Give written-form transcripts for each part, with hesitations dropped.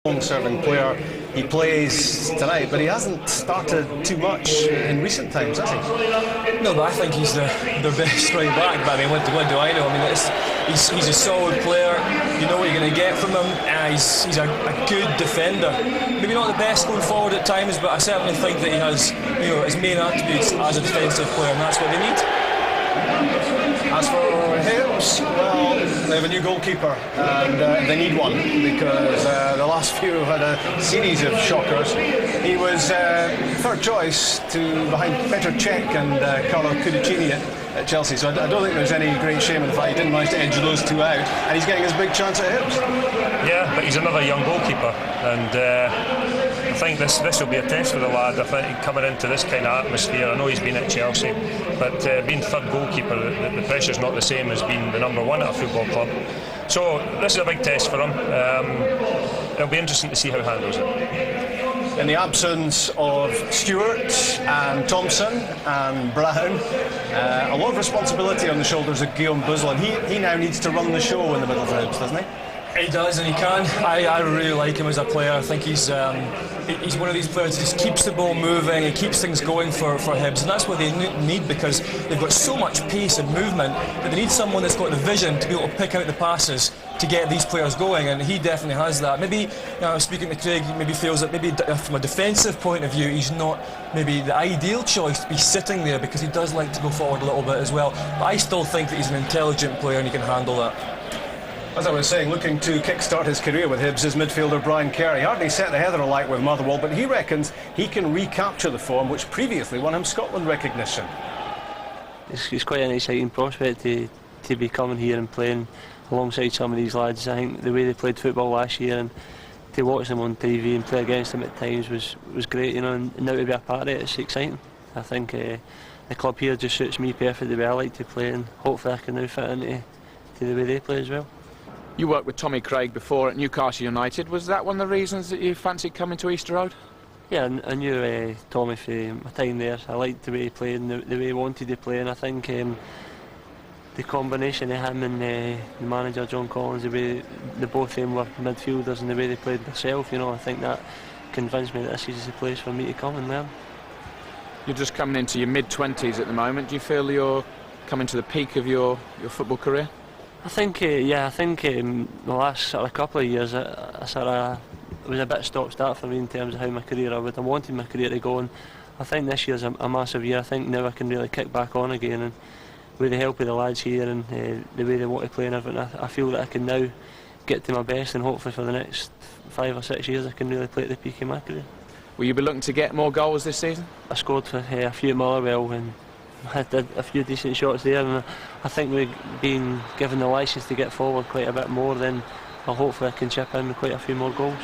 Long-serving player. He plays tonight, but he hasn't started too much in recent times, has he? No, but I think he's their best right back. But I mean, what do I know? I mean, he's a solid player. You know what you're going to get from him. He's a good defender. Maybe not the best going forward at times, but I certainly think that he has, his main attributes as a defensive player, and that's what they need. As for Hibs, well, they have a new goalkeeper and they need one because the last few have had a series of shockers. He was third choice behind Petr Cech and Carlo Cudicini at Chelsea, so I don't think there's any great shame in the fact he didn't manage to edge those two out, and he's getting his big chance at Hibs. Yeah, but he's another young goalkeeper, and I think this will be a test for the lad. I think coming into this kind of atmosphere, I know he's been at Chelsea, but being third goalkeeper, the pressure's not the same as being the number one at a football club. So this is a big test for him. It'll be interesting to see how he handles it. In the absence of Stewart and Thompson and Brown, a lot of responsibility on the shoulders of Guillaume Buzel, and he now needs to run the show in the middle of Hibs, doesn't he? He does, and he can. I really like him as a player. I think he's one of these players who just keeps the ball moving and keeps things going for Hibs, and that's what they need, because they've got so much pace and movement that they need someone that's got the vision to be able to pick out the passes to get these players going, and he definitely has that. Maybe, speaking to Craig, he maybe feels that maybe from a defensive point of view he's not maybe the ideal choice to be sitting there, because he does like to go forward a little bit as well. But I still think that he's an intelligent player and he can handle that. As I was saying, looking to kick-start his career with Hibs is midfielder Brian Kerr. He hardly set the heather alight with Motherwell, but he reckons he can recapture the form which previously won him Scotland recognition. It's quite an exciting prospect to be coming here and playing alongside some of these lads. I think the way they played football last year, and to watch them on TV and play against them at times was great, and now to be a part of it, it's exciting. I think the club here just suits me perfectly the way I like to play, and hopefully I can now fit into the way they play as well. You worked with Tommy Craig before at Newcastle United. Was that one of the reasons that you fancied coming to Easter Road? Yeah, I knew Tommy from my time there. I liked the way he played and the way he wanted to play, and I think the combination of him and the manager John Collins, the way the both of them were midfielders and the way they played themselves, I think that convinced me that this is the place for me to come and learn. You're just coming into your mid-20s at the moment. Do you feel you're coming to the peak of your football career? I think, the last sort of couple of years, it was a bit stop-start for me in terms of how my career, I wanted my career to go, and I think this year's a massive year. I think now I can really kick back on again, and with the help of the lads here and the way they want to play and everything, I feel that I can now get to my best, and hopefully for the next 5 or 6 years I can really play at the peak of my career. Will you be looking to get more goals this season? I scored for a few at Motherwell, and I did a few decent shots there, and I think we've been given the licence to get forward quite a bit more, then hopefully I can chip in with quite a few more goals.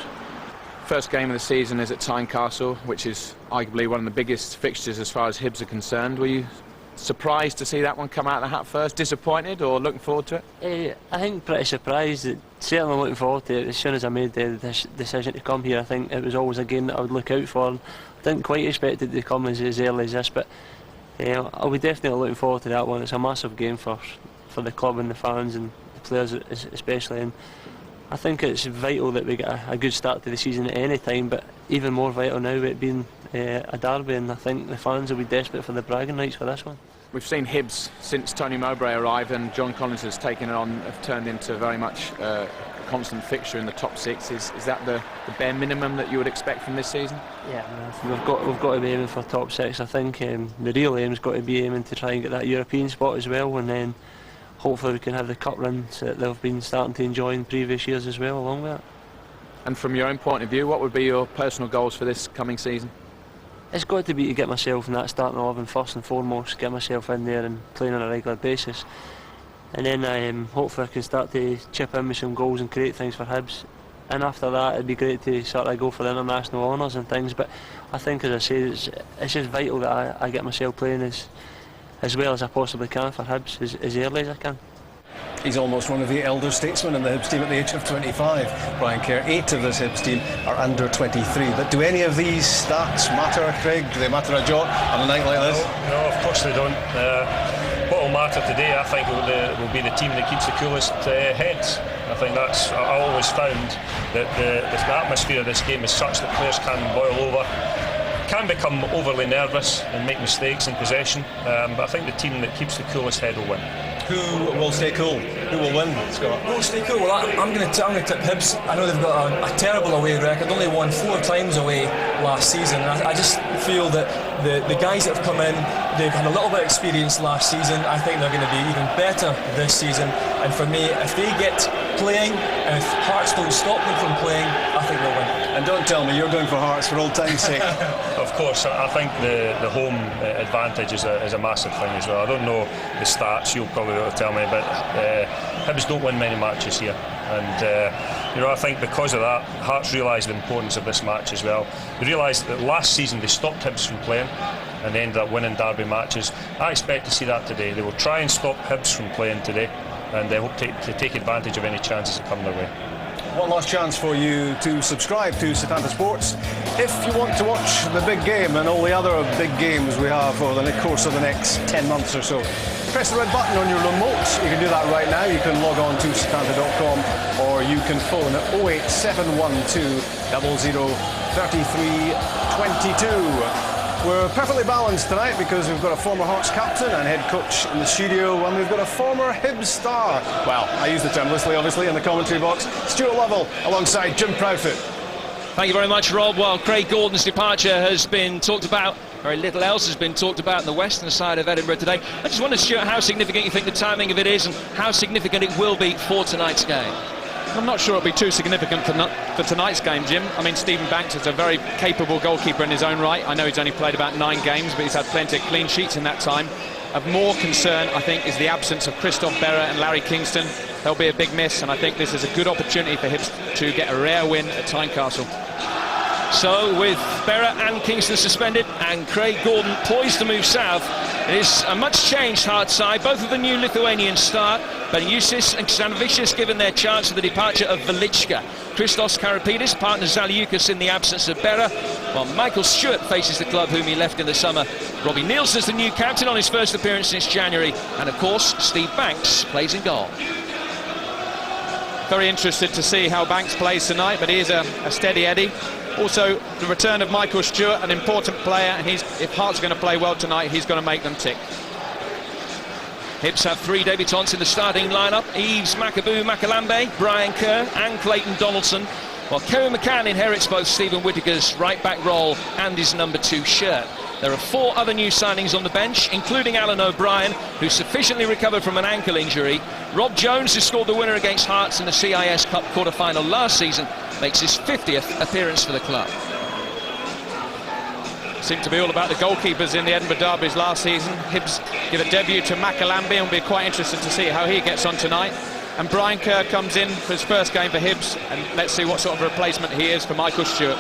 First game of the season is at Tynecastle, which is arguably one of the biggest fixtures as far as Hibs are concerned. Were you surprised to see that one come out of the hat first? Disappointed or looking forward to it? I think pretty surprised. Certainly looking forward to it. As soon as I made the decision to come here, I think it was always a game that I would look out for. I didn't quite expect it to come as early as this, but I'll be definitely looking forward to that one. It's a massive game for the club and the fans and the players especially, and I think it's vital that we get a good start to the season at any time, but even more vital now with it being a derby, and I think the fans will be desperate for the bragging rights for this one. We've seen Hibs since Tony Mowbray arrived and John Collins has taken it on, have turned into very much a constant fixture in the top 6. Is that the bare minimum that you would expect from this season? Yeah, we've got to be aiming for top 6. I think the real aim's got to be aiming to try and get that European spot as well, and then hopefully we can have the cup runs that they've been starting to enjoy in previous years as well along with that. And from your own point of view, what would be your personal goals for this coming season? It's got to be to get myself in that starting 11 first and foremost, get myself in there and playing on a regular basis, and then hopefully I can start to chip in with some goals and create things for Hibs, and after that it'd be great to sort of go for the international honours and things. But I think, as I say, it's just vital that I get myself playing as well as I possibly can for Hibs as early as I can. He's almost one of the elder statesmen in the Hibs team at the age of 25, Brian Kerr. 8 of this Hibs team are under 23. But do any of these stats matter, Craig? Do they matter a jot on a night like this? No, of course they don't. What will matter today, I think will be the team that keeps the coolest heads. I think I always found that the atmosphere of this game is such that players can boil over, can become overly nervous and make mistakes in possession, but I think the team that keeps the coolest head will win. Who will stay cool? Who will win, Scott? Who will stay cool? Well, I'm going to tip Hibs. I know they've got a terrible away record, only won 4 times away last season. I just feel that the guys that have come in, they've had a little bit of experience last season. I think they're going to be even better this season. And for me, if they get playing, and if Hearts don't stop them from playing, I think they'll win. And don't tell me you're going for Hearts for old time's sake. Of course, I think the home advantage is a massive thing as well. I don't know the stats, you'll probably be able to tell me, but Hibs don't win many matches here. And I think because of that, Hearts realise the importance of this match as well. They realised that last season they stopped Hibs from playing and they ended up winning derby matches. I expect to see that today. They will try and stop Hibs from playing today, and they hope to take advantage of any chances that come their way. One last chance for you to subscribe to Setanta Sports if you want to watch the big game and all the other big games we have over the course of the next 10 months or so. Press the red button on your remote. You can do that right now. You can log on to setanta.com or you can phone at 08712 00 3322. We're perfectly balanced tonight because we've got a former Hearts captain and head coach in the studio, and we've got a former Hibs star. Well, I use the term loosely, obviously, in the commentary box. Stuart Lovell alongside Jim Proudfoot. Thank you very much, Rob. Well, Craig Gordon's departure has been talked about. Very little else has been talked about on the western side of Edinburgh today. I just wonder, Stuart, how significant you think the timing of it is and how significant it will be for tonight's game. I'm not sure it'll be too significant for tonight's game, Jim. I mean, Stephen Banks is a very capable goalkeeper in his own right. I know he's only played about 9 games, but he's had plenty of clean sheets in that time. Of more concern, I think, is the absence of Christophe Berra and Larry Kingston. They'll be a big miss, and I think this is a good opportunity for Hibs to get a rare win at Tynecastle. So, with Berra and Kingston suspended and Craig Gordon poised to move south, it is a much changed Hearts side. Both of the new Lithuanians start, but Jusis and Ksanovičius given their chance for the departure of Velička. Christos Karapidis partners Zaliukas in the absence of Berra, while Michael Stewart faces the club whom he left in the summer. Robbie Nielsen's the new captain on his first appearance since January, and of course Steve Banks plays in goal. Very interested to see how Banks plays tonight, but he is a steady Eddie. Also, the return of Michael Stewart, an important player, and if Hearts are going to play well tonight, he's going to make them tick. Hibs have 3 debutants in the starting lineup: Yves Makabu-Makalambe, Brian Kerr and Clayton Donaldson, while Kerry McCann inherits both Stephen Whittaker's right-back role and his number 2 shirt. There are 4 other new signings on the bench, including Alan O'Brien, who sufficiently recovered from an ankle injury. Rob Jones, who scored the winner against Hearts in the CIS Cup quarter-final last season, makes his 50th appearance for the club. Seemed to be all about the goalkeepers in the Edinburgh derbies last season. Hibs give a debut to Makalambe, and we'll be quite interested to see how he gets on tonight. And Brian Kerr comes in for his first game for Hibs, and let's see what sort of replacement he is for Michael Stewart.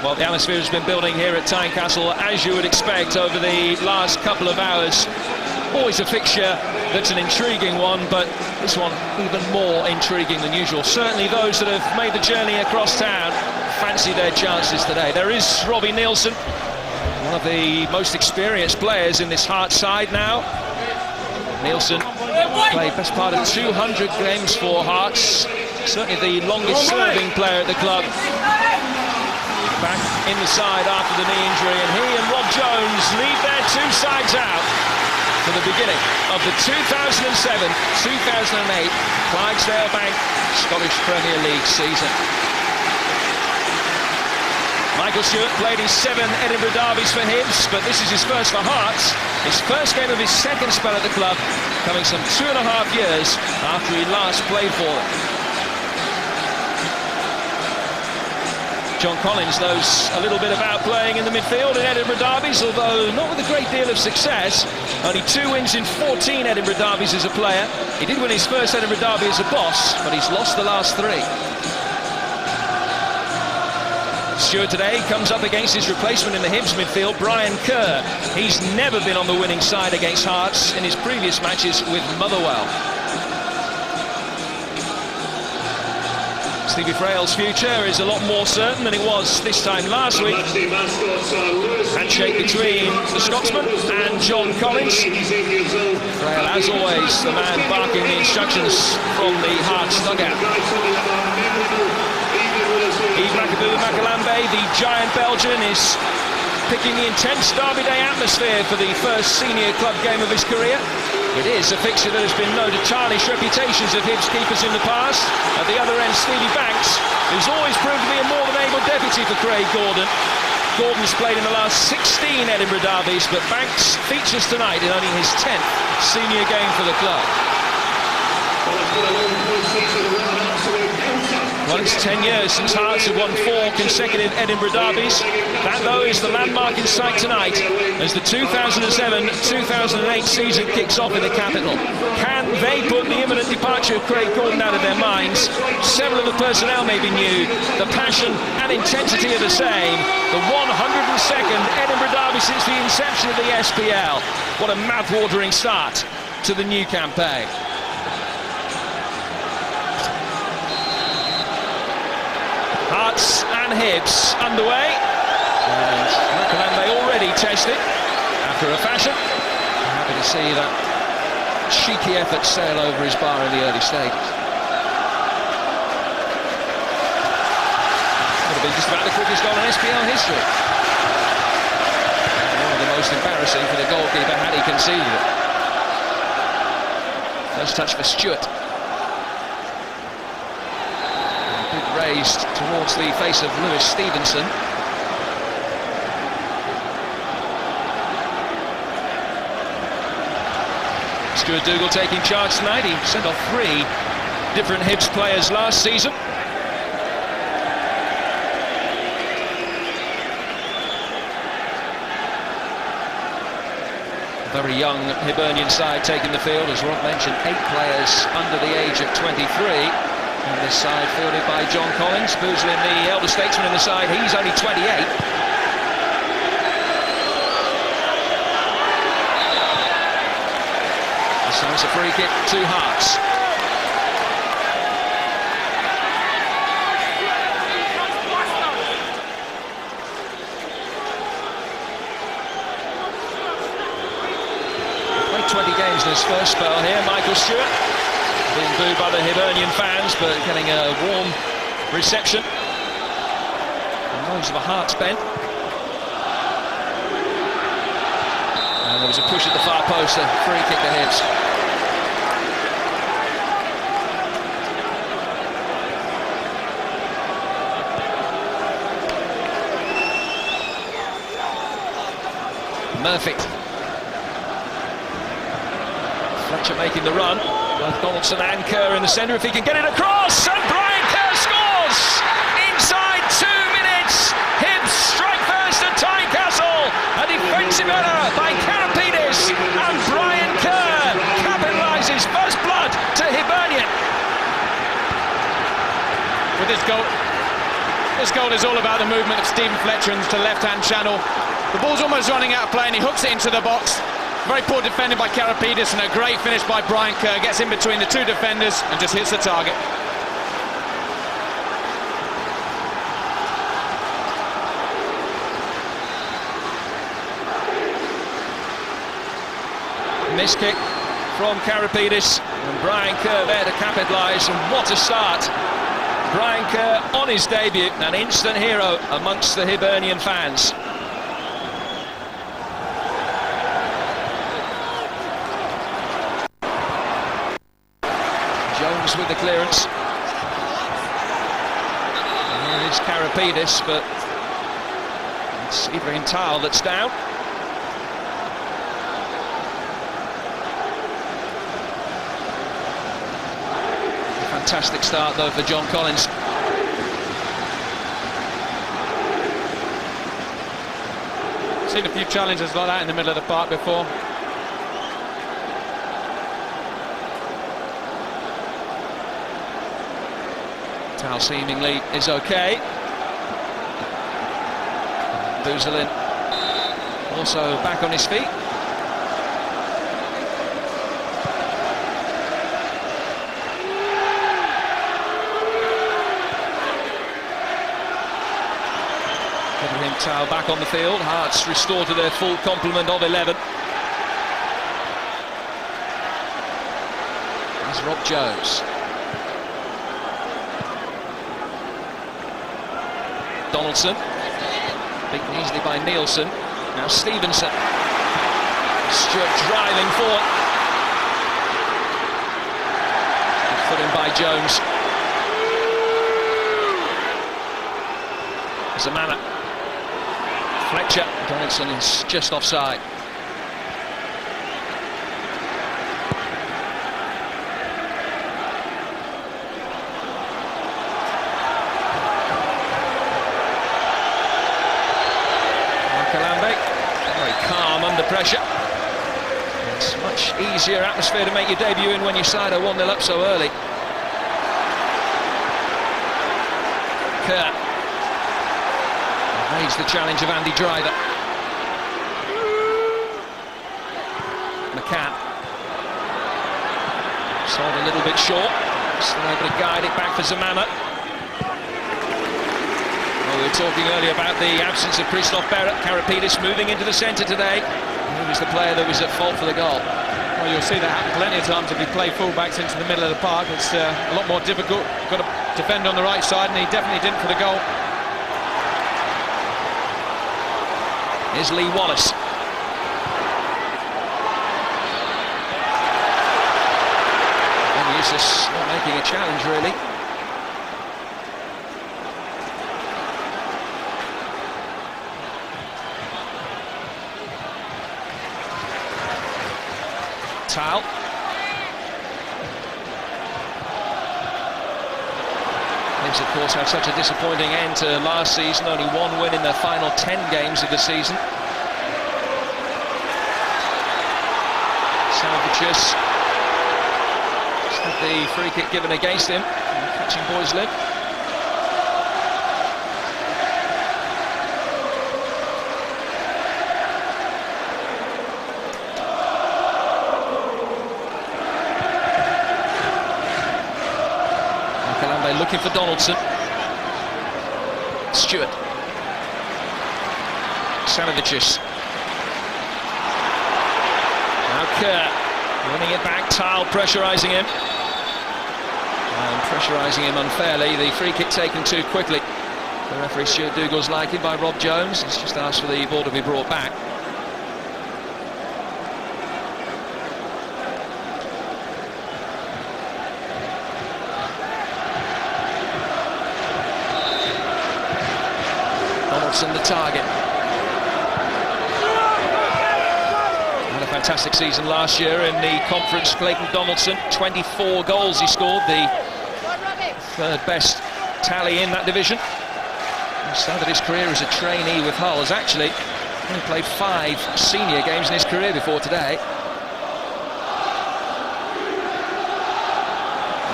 Well, the atmosphere has been building here at Tynecastle, as you would expect, over the last couple of hours. Always a fixture that's an intriguing one, but this one even more intriguing than usual. Certainly those that have made the journey across town fancy their chances today. There is Robbie Nielsen, one of the most experienced players in this Hearts side now. Nielsen played best part of 200 games for Hearts, certainly the longest serving player at the club. Back in the side after the knee injury, and he and Rob Jones lead their 2 sides out for the beginning of the 2007-2008 Clydesdale Bank Scottish Premier League season. Michael Stewart played his 7 Edinburgh derbies for Hibs, but this is his first for Hearts. His first game of his second spell at the club, coming some 2.5 years after he last played for them. John Collins knows a little bit about playing in the midfield in Edinburgh derbies, although not with a great deal of success. Only 2 wins in 14 Edinburgh derbies as a player. He did win his first Edinburgh derby as a boss, but he's lost the last 3. Stewart today comes up against his replacement in the Hibs midfield, Brian Kerr. He's never been on the winning side against Hearts in his previous matches with Motherwell. Stevie Frail's future is a lot more certain than it was this time last week. Handshake between the Scotsman and John Collins. Frail, as always, the man barking the instructions from the Hearts dugout. Yves Makalambe, the giant Belgian, is picking the intense Derby Day atmosphere for the first senior club game of his career. It is a fixture that has been known to tarnish reputations of Hibs keepers in the past. At the other end, Stevie Banks, who's always proved to be a more than able deputy for Craig Gordon. Gordon's played in the last 16 Edinburgh derbies, but Banks features tonight in only his 10th senior game for the club. Well, it's 10 years since Hearts have won 4 consecutive Edinburgh derbies. That, though, is the landmark in sight tonight as the 2007-2008 season kicks off in the capital. Can they put the imminent departure of Craig Gordon out of their minds? Several of the personnel may be new. The passion and intensity are the same. The 102nd Edinburgh derby since the inception of the SPL. What a mouth-watering start to the new campaign. Hearts and Hibs underway, and Makalambe already tested after a fashion. I'm happy to see that cheeky effort sail over his bar in the early stages. Would have been just about the quickest goal in SPL history. And one of the most embarrassing for the goalkeeper had he conceded it. First touch for Stewart. Raised towards the face of Lewis Stevenson. Stuart Dougal taking charge tonight. He sent off 3 different Hibs players last season. A very young Hibernian side taking the field, as Rob mentioned, 8 players under the age of 23. On this side, fielded by John Collins, boozling the elder statesman in the side. He's only 28. This time it's a free kick to Hearts. Played 20 games in his first spell here, Michael Stewart. Being booed by the Hibernian fans, but getting a warm reception. And those of a Hearts bent. And there was a push at the far post, a free kick to Hibs. Murphy. Fletcher making the run. Both Donaldson and Kerr in the centre. If he can get it across, and Brian Kerr scores! Inside 2 minutes, Hibs strike first at Tynecastle. A defensive error by Karapidis, and Brian Kerr capitalises first blood to Hibernian. With this goal is all about the movement of Stephen Fletcher into the left-hand channel. The ball's almost running out of play and he hooks it into the box. Very poor defending by Karapidis and a great finish by Brian Kerr. Gets in between the 2 defenders and just hits the target. Miss kick from Karapidis, and Brian Kerr there to capitalise, and what a start. Brian Kerr on his debut, an instant hero amongst the Hibernian fans. Jones with the clearance. And it's Karapidis, but it's Ibrahim Tal that's down. Fantastic start though for John Collins. Seen a few challenges like that in the middle of the park before. Tal seemingly is okay. Boozlin also back on his feet. Tao back on the field. Hearts restored to their full complement of 11. There's Rob Jones. Donaldson. Beaten easily by Nielsen. Now Stevenson. Stewart driving forward. Put in by Jones. Zamana. Fletcher. Donaldson is just offside. Very calm under pressure. It's much easier atmosphere to make your debut in when your side are 1-0 up so early. Kerr evades the challenge of Andy Driver. McCann sold a little bit short. Still able to guide it back for Zamana. We were talking earlier about the absence of Christoph Karapidis moving into the centre today. He was the player that was at fault for the goal. Well, you'll see that happen plenty of times if you play full-backs into the middle of the park. It's a lot more difficult. Got to defend on the right side, and he definitely didn't for the goal. Here's Lee Wallace. And Eustace not making a challenge, really. Tao. Hibs, of course, had such a disappointing end to last season. Only one win in their final 10 games of the season. Salvages had the free kick given against him. Catching boys lip. Looking for Donaldson. Stewart. Sanovicius. Now Kerr winning it back. Tile pressurising him. And pressurising him unfairly. The free kick taken too quickly. The referee Stuart Dougal's liking by Rob Jones. He's just asked for the ball to be brought back. The target. Had a fantastic season last year in the conference. Clayton Donaldson, 24 goals he scored, the third best tally in that division. He started his career as a trainee with Hull. Has actually only played 5 senior games in his career before today.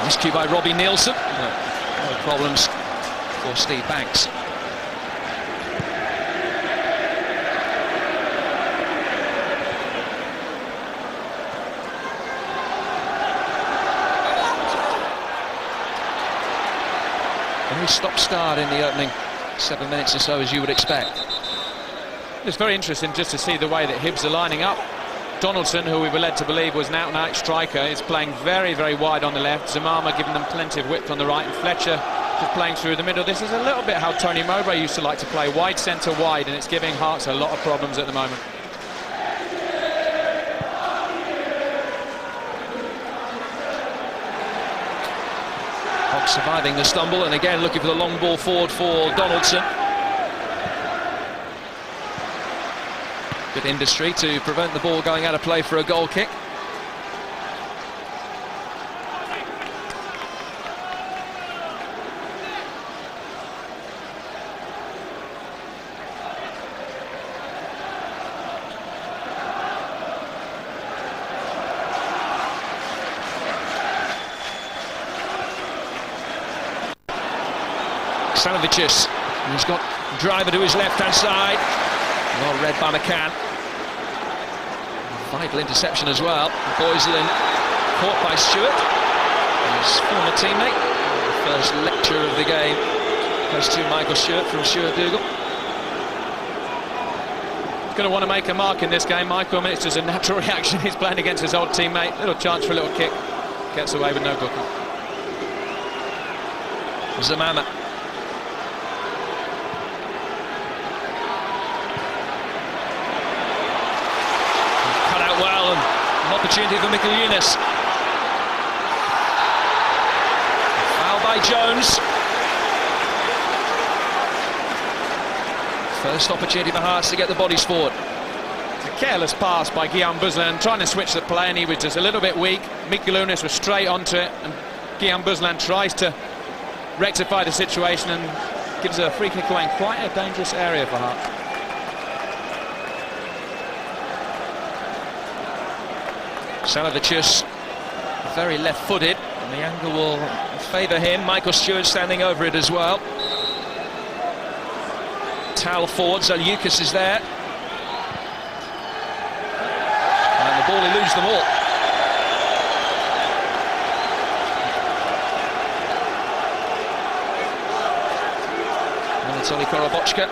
Rescue by Robbie Nielsen. No problems for Steve Banks. Very stop-start in the opening 7 minutes or so, as you would expect. It's very interesting just to see the way that Hibs are lining up. Donaldson, who we were led to believe was an out-and-out striker, is playing very, very wide on the left. Zamama giving them plenty of width on the right, and Fletcher just playing through the middle. This is a little bit how Tony Mowbray used to like to play, wide centre wide, and it's giving Hearts a lot of problems at the moment. Surviving the stumble, and again looking for the long ball forward for Donaldson. Good industry to prevent the ball going out of play for a goal kick. Sanovicius, he's got Driver to his left-hand side. Well read by McCann. Vital interception as well. Boyslin caught by Stewart, his former teammate. The first lecture of the game goes to Michael Stewart from Stuart Dougal. going to want to make a mark in this game, Michael. I mean, it's just a natural reaction. He's playing against his old teammate. Little chance for a little kick. Gets away with no booking. Zamama. Cut out well, and an opportunity for Mikel Yunus. Foul by Jones. First opportunity for Hearts to get the bodies forward. It's a careless pass by Guillaume Buzlan, trying to switch the play, and he was just a little bit weak. Mikel Yunus was straight onto it, and Guillaume Buzlan tries to rectify the situation and gives a free kick away in quite a dangerous area for Hearts. Salavicius, very left-footed, and the angle will favour him. Michael Stewart standing over it as well. Towel forward, Zaliukas is there. And the ball eludes them all. Anatoly Korobochka,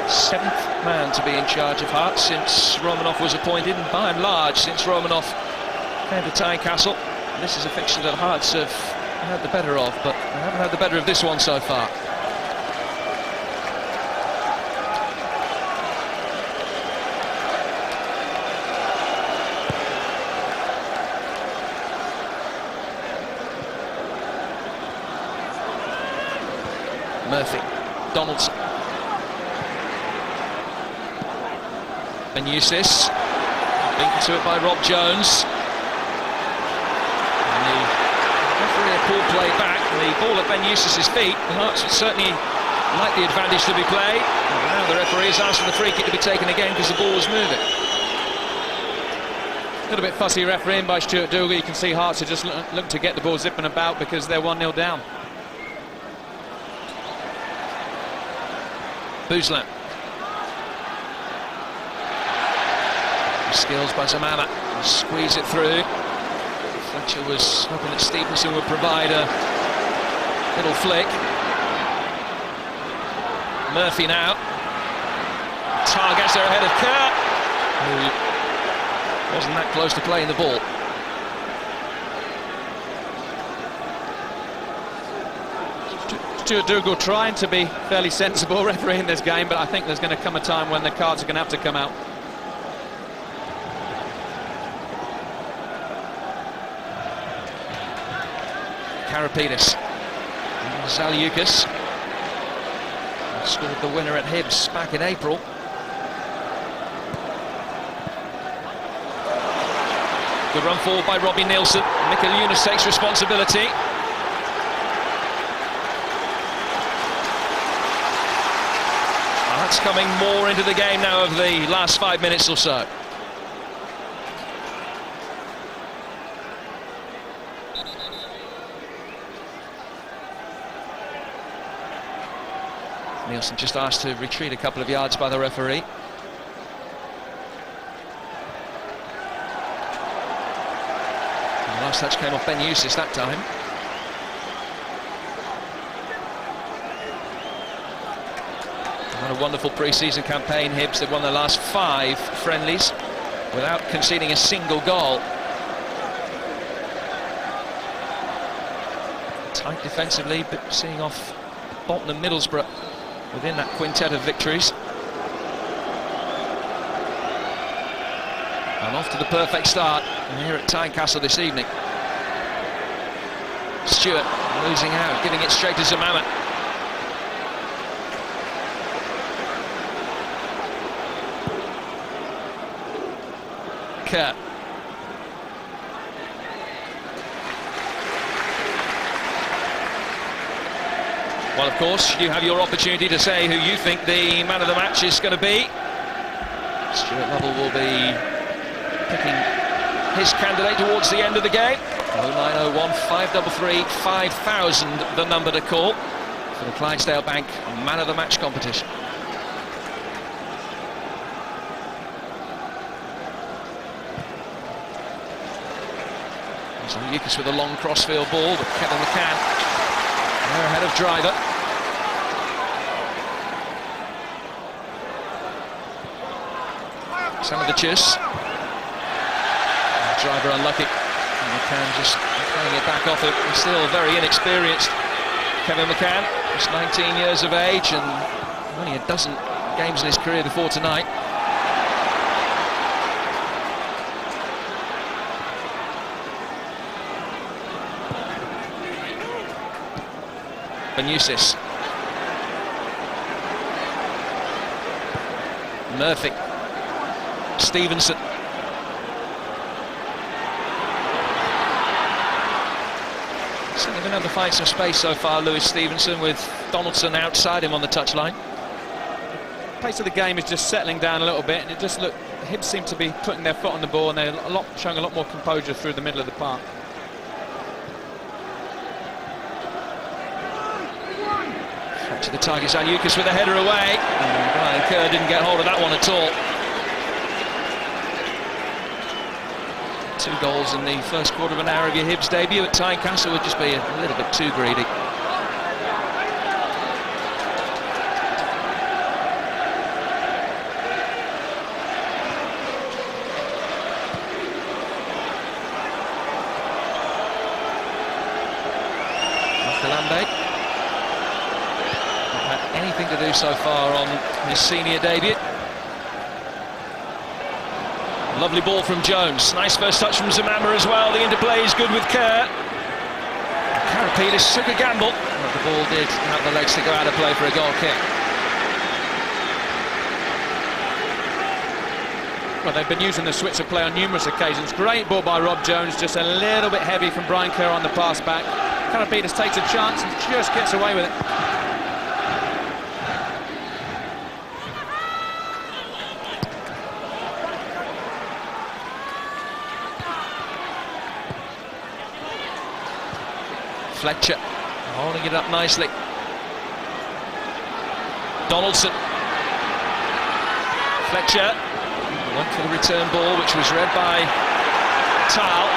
7th man to be in charge of Hearts since Romanov was appointed, and by and large since Romanov came to Tynecastle. This is a fixture that Hearts have had the better of, but they haven't had the better of this one so far. Murphy, Donaldson, Benjusis, beaten to it by Rob Jones. And the referee pulled play back, the ball at Benjusis' feet. The Hearts would certainly like the advantage to be played. And now the referee is asking the free kick to be taken again because the ball was moving. A little bit fussy refereeing by Stuart Dougal. You can see Hearts are just looking to get the ball zipping about because they're 1-0 down. Buzlan. Skills by Zamama. Squeeze it through. Fletcher was hoping that Stevenson would provide a little flick. Murphy now. Tar gets there ahead of Kerr, who wasn't that close to playing the ball. Stuart Dougal trying to be fairly sensible refereeing this game, but I think there's going to come a time when the cards are going to have to come out. Karapidis. Zaliukas scored the winner at Hibs back in April. Good run forward by Robbie Nielsen. Mikel Yunus takes responsibility. That's coming more into the game now over the last 5 minutes or so. Nielsen just asked to retreat a couple of yards by the referee. And the last touch came off Benjusis that time. A wonderful pre-season campaign, Hibs. They've won their last 5 friendlies without conceding a single goal. Tight defensively, but seeing off Bolton and Middlesbrough within that quintet of victories. And off to the perfect start here at Tynecastle this evening. Stewart losing out, giving it straight to Zamama. Kerr. Well, of course, you have your opportunity to say who you think the man of the match is going to be. Stuart Lovell will be picking his candidate towards the end of the game. 0901 533 5000, the number to call for the Clydesdale Bank man of the match competition. Lucas with a long crossfield ball, but Kevin McCann there ahead of driver. Sandviches. Driver unlucky. And McCann just playing it back off it. He's still very inexperienced. Kevin McCann, just 19 years of age and only a dozen games in his career before tonight. Benusis. Murphy. Stevenson. Certainly been able to find some space so far, Lewis Stevenson, with Donaldson outside him on the touchline. Pace of the game is just settling down a little bit, and it just looked, Hibs seem to be putting their foot on the ball, and they're showing a lot more composure through the middle of the park. To the target, Zaliukas with a header away. And Brian Kerr didn't get hold of that one at all. 2 goals in the first quarter of an hour of your Hibs debut at Tynecastle would just be a little bit too greedy. Macalambe. Anything to do so far on his senior debut. Lovely ball from Jones. Nice first touch from Zamama as well. The interplay is good with Kerr. Karapelis took a gamble, but the ball did have the legs to go out of play for a goal kick. Well, they've been using the switch of play on numerous occasions. Great ball by Rob Jones, just a little bit heavy from Brian Kerr on the pass back. Karapelis takes a chance and just gets away with it. Fletcher holding it up nicely. Donaldson. Fletcher went for the return ball, which was read by Tal.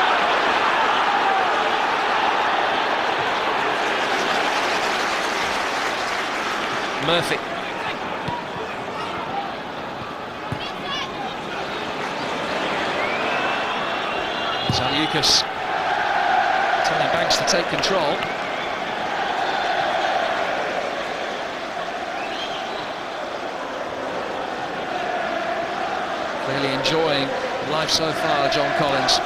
Murphy. Zaliukas telling Banks to take control. Clearly enjoying life so far, John Collins.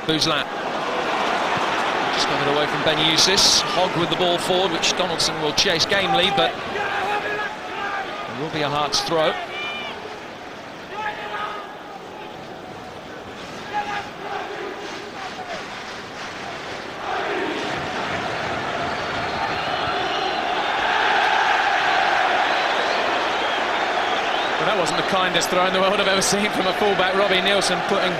Bouzlan. Just got it away from Benusis. Hogg with the ball forward, which Donaldson will chase gamely, but it will be a Hearts throw. Well, that wasn't the kindest throw in the world I've ever seen from a fullback. Robbie Nielsen putting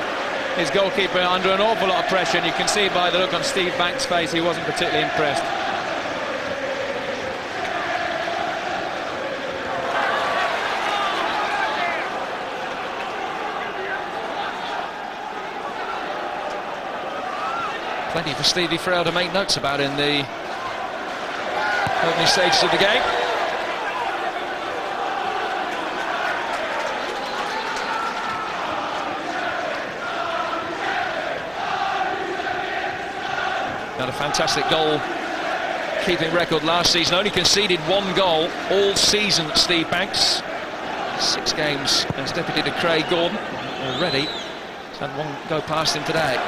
his goalkeeper under an awful lot of pressure, and you can see by the look on Steve Banks' face he wasn't particularly impressed. Plenty for Stevie Frail to make notes about in the opening stages of the game. Had a fantastic goal-keeping record last season. Only conceded 1 goal all season, Steve Banks. 6 games as deputy to Craig Gordon. Already he's had 1 go past him today.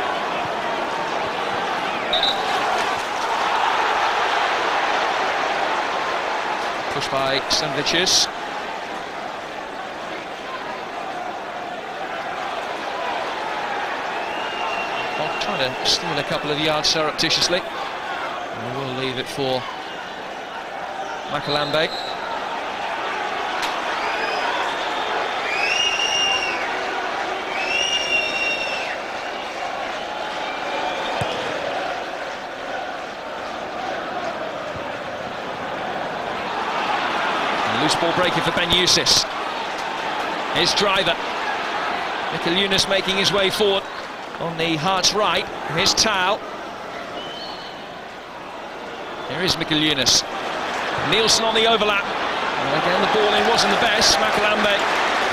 Pushed by Sandviches. Trying to steal a couple of yards surreptitiously. And we'll leave it for Macalambe. Loose ball breaking for Benusis. Here's Driver. Mikel Yunus making his way forward on the Hearts' right. Here's Tal. Here is Mikel Yunus. Nielsen on the overlap. And again, the ball in wasn't the best. Makalambe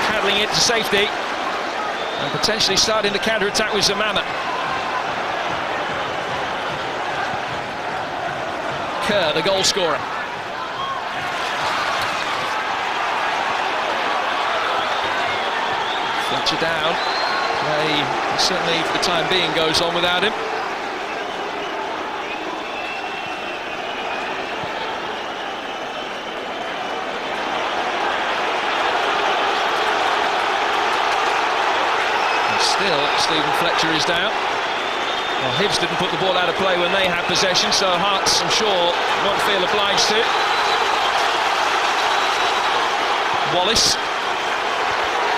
paddling it to safety. And potentially starting the counter-attack with Zamama. Kerr, the goal scorer. Fletcher down. Play certainly for the time being goes on without him. And still, Stephen Fletcher is down. Well, Hibs didn't put the ball out of play when they had possession, so Hearts, I'm sure, won't feel obliged to. Wallace.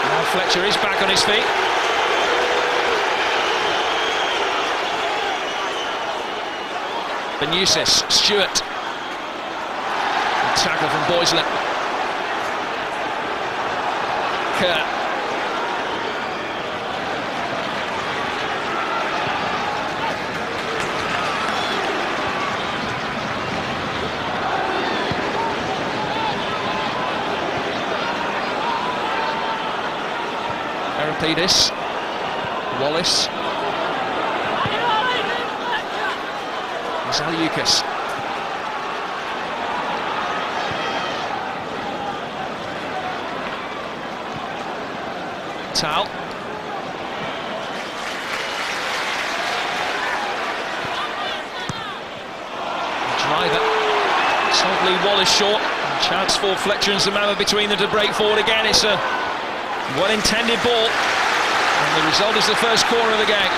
Now Fletcher is back on his feet. Benusis, Stewart. Tackle from Boysley. Kerr. Arapidis, Wallace, Zaliukas, Tal, Driver, Sogley, Wallace short, chance for Fletcher and Zamama between them to break forward again. It's a well-intended ball, and the result is the first corner of the game.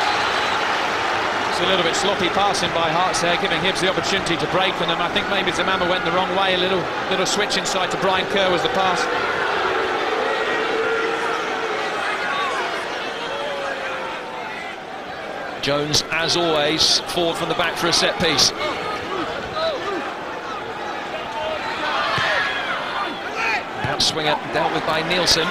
It's a little bit sloppy passing by Hearts there, giving Hibs the opportunity to break on them. I think maybe Zamama went the wrong way. A little switch inside to Brian Kerr was the pass. Jones, as always, forward from the back for a set piece. Outswinger dealt with by Nielsen.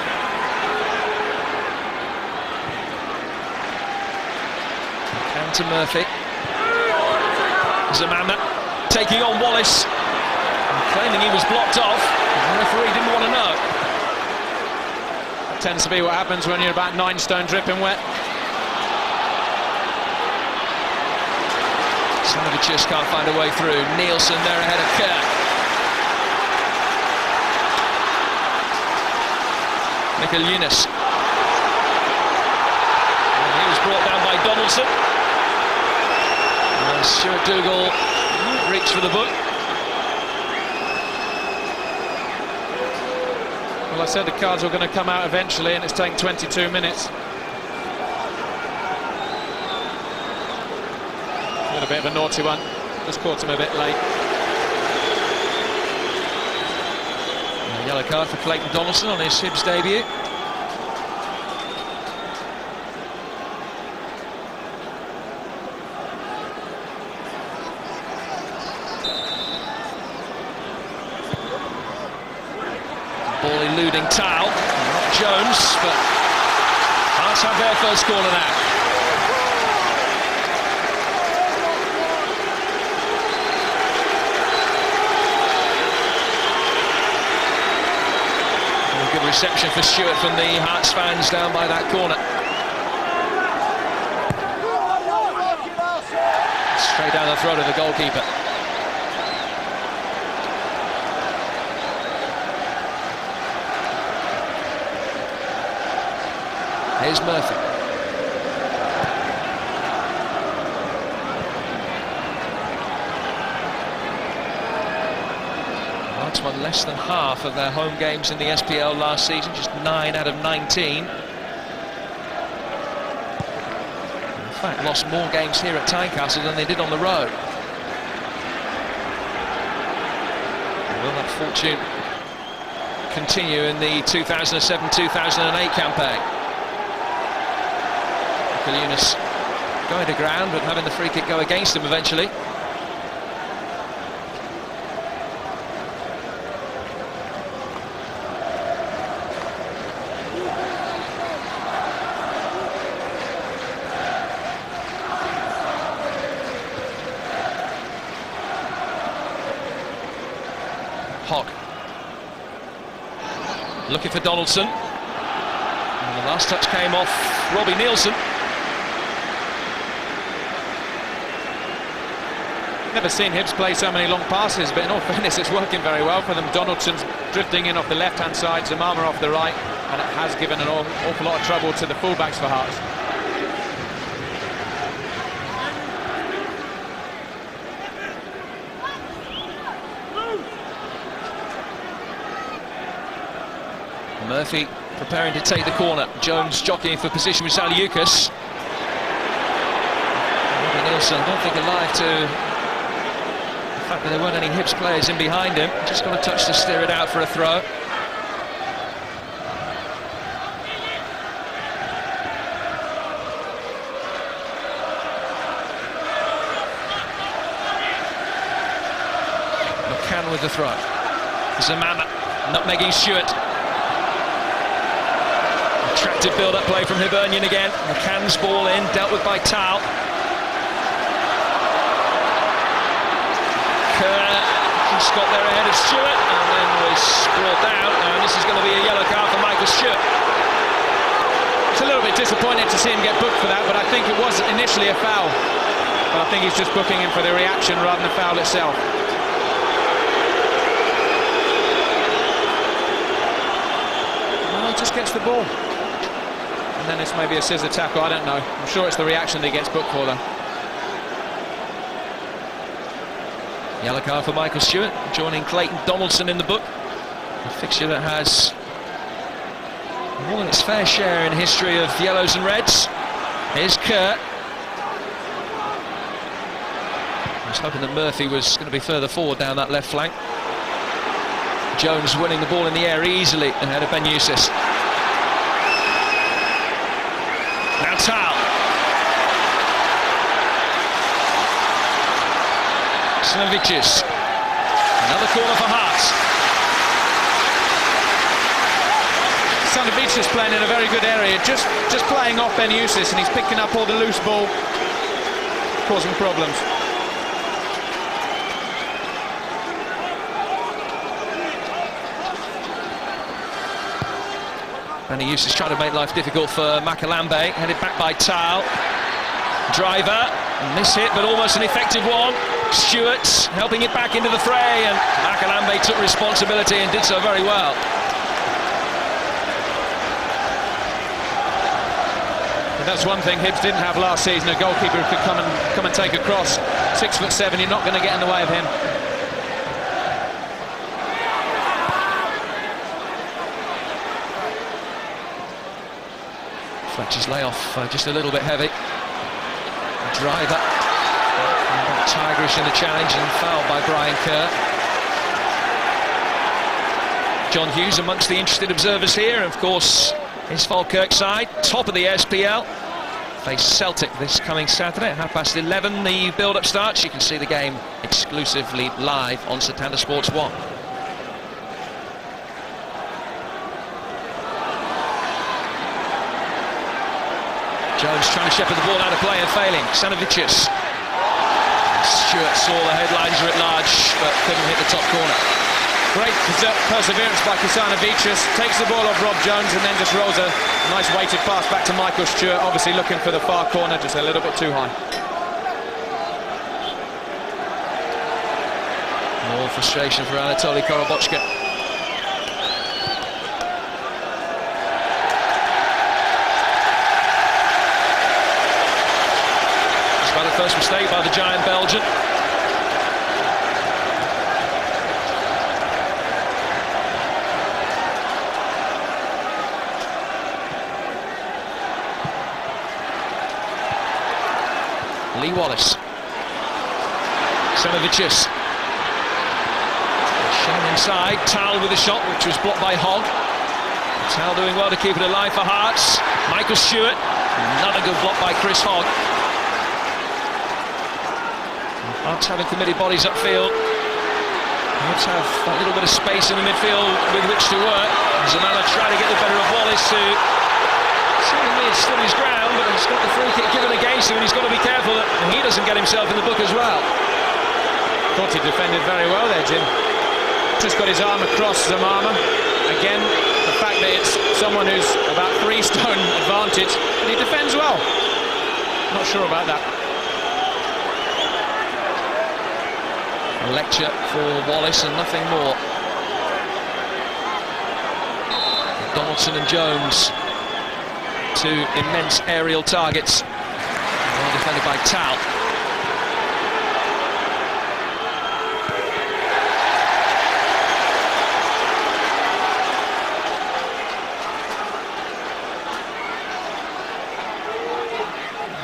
To Murphy. Zamama taking on Wallace and claiming he was blocked off. The referee didn't want to know. That tends to be what happens when you're about 9 stone dripping wet. Sanovic just can't find a way through. Nielsen there ahead of Kerr. Mikel Yunus. And he was brought down by Donaldson. Stuart Dougal reached for the book. Well, I said the cards were going to come out eventually, and it's taken 22 minutes. A little bit of a naughty one. Just caught him a bit late. A yellow card for Clayton Donaldson on his Hibs debut. Ball eluding Tal, not Jones, but Hearts have their first corner now. And a good reception for Stewart from the Hearts fans down by that corner. Straight down the throat of the goalkeeper. Here's Murphy. Hearts won less than half of their home games in the SPL last season, just 9 out of 19. In fact, lost more games here at Tynecastle than they did on the road. Will that fortune continue in the 2007-2008 campaign? Yunus going to ground, but having the free kick go against him eventually. Hogg. Looking for Donaldson. And the last touch came off Robbie Nielsen. Never seen Hibs play so many long passes, but in all fairness, it's working very well for them. Donaldson's drifting in off the left-hand side, Zamama off the right, and it has given an awful lot of trouble to the fullbacks for Hearts. Murphy preparing to take the corner. Jones jockeying for position with Zaliukas. Robbie Nielsen, I don't think alive to the fact that there weren't any Hibs players in behind him. Just got a touch to steer it out for a throw. McCann with the throw. Zamama nutmegging Stewart. Attractive build-up play from Hibernian again. McCann's ball in, dealt with by Tal. Kerr just got there ahead of Stewart and then was brought down, and this is going to be a yellow card for Michael Stewart. It's a little bit disappointing to see him get booked for that, but I think it was initially a foul. But I think he's just booking him for the reaction rather than the foul itself. Well, he just gets the ball. And then it's maybe a scissor tackle, I don't know. I'm sure it's the reaction that he gets booked for, though. Yellow card for Michael Stewart, joining Clayton Donaldson in the book. A fixture that has more than its fair share in history of yellows and reds. Here's Kerr. I was hoping that Murphy was going to be further forward down that left flank. Jones winning the ball in the air easily ahead of Ben Eustace. Now Tal. Slavicius. Another corner for Hearts. Slavicius playing in a very good area, just playing off Ben Eustace, and he's picking up all the loose ball, causing problems. Benny Eustace trying to make life difficult for Makalambe, headed back by Tal. Driver, miss hit, but almost an effective one. Stewart helping it back into the fray, and Makalambe took responsibility and did so very well. But that's one thing Hibs didn't have last season, a goalkeeper who could come and take a cross. 6'7", you're not going to get in the way of him. Fletcher's layoff just a little bit heavy. Driver, tigerish in the challenge and fouled by Brian Kerr. John Hughes amongst the interested observers here, and of course his Falkirk side, top of the SPL, face Celtic this coming Saturday at 11:30. The build-up starts. You can see the game exclusively live on Satanta Sports 1. Jones trying to shepherd the ball out of play and failing. Sanovicius. Stewart saw the headlines writ large, but couldn't hit the top corner. Great perseverance by Kisanovicius. Takes the ball off Rob Jones and then just rolls a nice weighted pass back to Michael Stewart. Obviously looking for the far corner, just a little bit too high. More frustration for Anatoly Korobochka. First mistake by the giant Belgian. Lee Wallace. Sanovicius. Shown inside. Tal with a shot, which was blocked by Hogg. Tal doing well to keep it alive for Hearts. Michael Stewart. Another good block by Chris Hogg. Hearts having committed bodies upfield. Hearts have that little bit of space in the midfield with which to work. Zamala trying to get the better of Wallace, who seemingly has stood his ground, but he's got the free kick given against him, and he's got to be careful that he doesn't get himself in the book as well. Thought he defended very well there, Jim. just got his arm across Zamama. Again, the fact that it's someone who's about 3 stone advantage, but he defends well. Not sure about that. A lecture for Wallace and nothing more. Donaldson and Jones, 2 immense aerial targets. Well defended by Tal.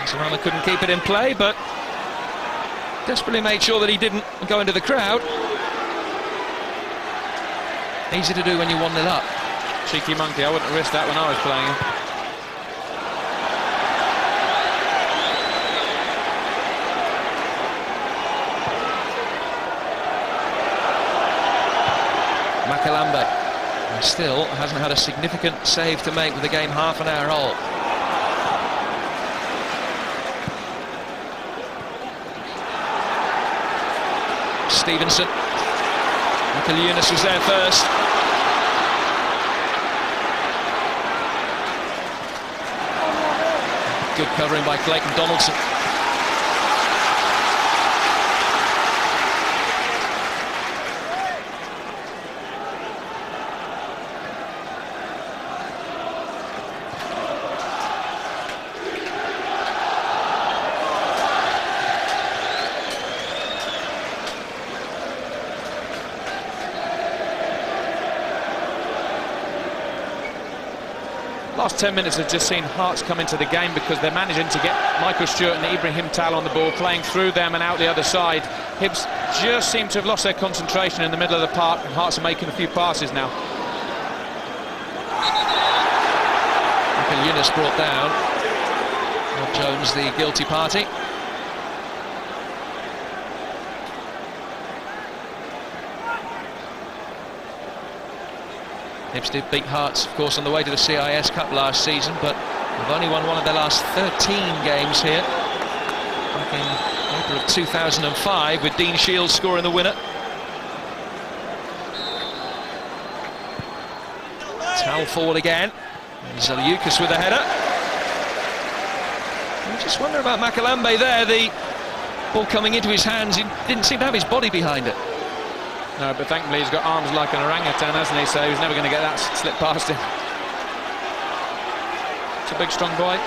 Zamama couldn't keep it in play, but desperately made sure that he didn't go into the crowd. Easy to do when you're 1-0 up. Cheeky monkey, I wouldn't risk that when I was playing him. Makalambe still hasn't had a significant save to make with the game half an hour old. Stevenson. Michael Eunice was there first. Good covering by Clayton Donaldson. Last 10 minutes have just seen Hearts come into the game because they're managing to get Michael Stewart and Ibrahim Tal on the ball, playing through them and out the other side. Hibs just seem to have lost their concentration in the middle of the park, and Hearts are making a few passes now. Michael Eunice brought down. Rob Jones, the guilty party. Hibs did beat Hearts, of course, on the way to the CIS Cup last season, but they've only won one of their last 13 games here. Back in April of 2005, with Dean Shields scoring the winner. Tal forward again. Zaliukas with a header. I just wonder about Makalambe there. The ball coming into his hands, he didn't seem to have his body behind it. No, but thankfully he's got arms like an orangutan, hasn't he? So he's never going to get that slip past him. It's a big, strong boy.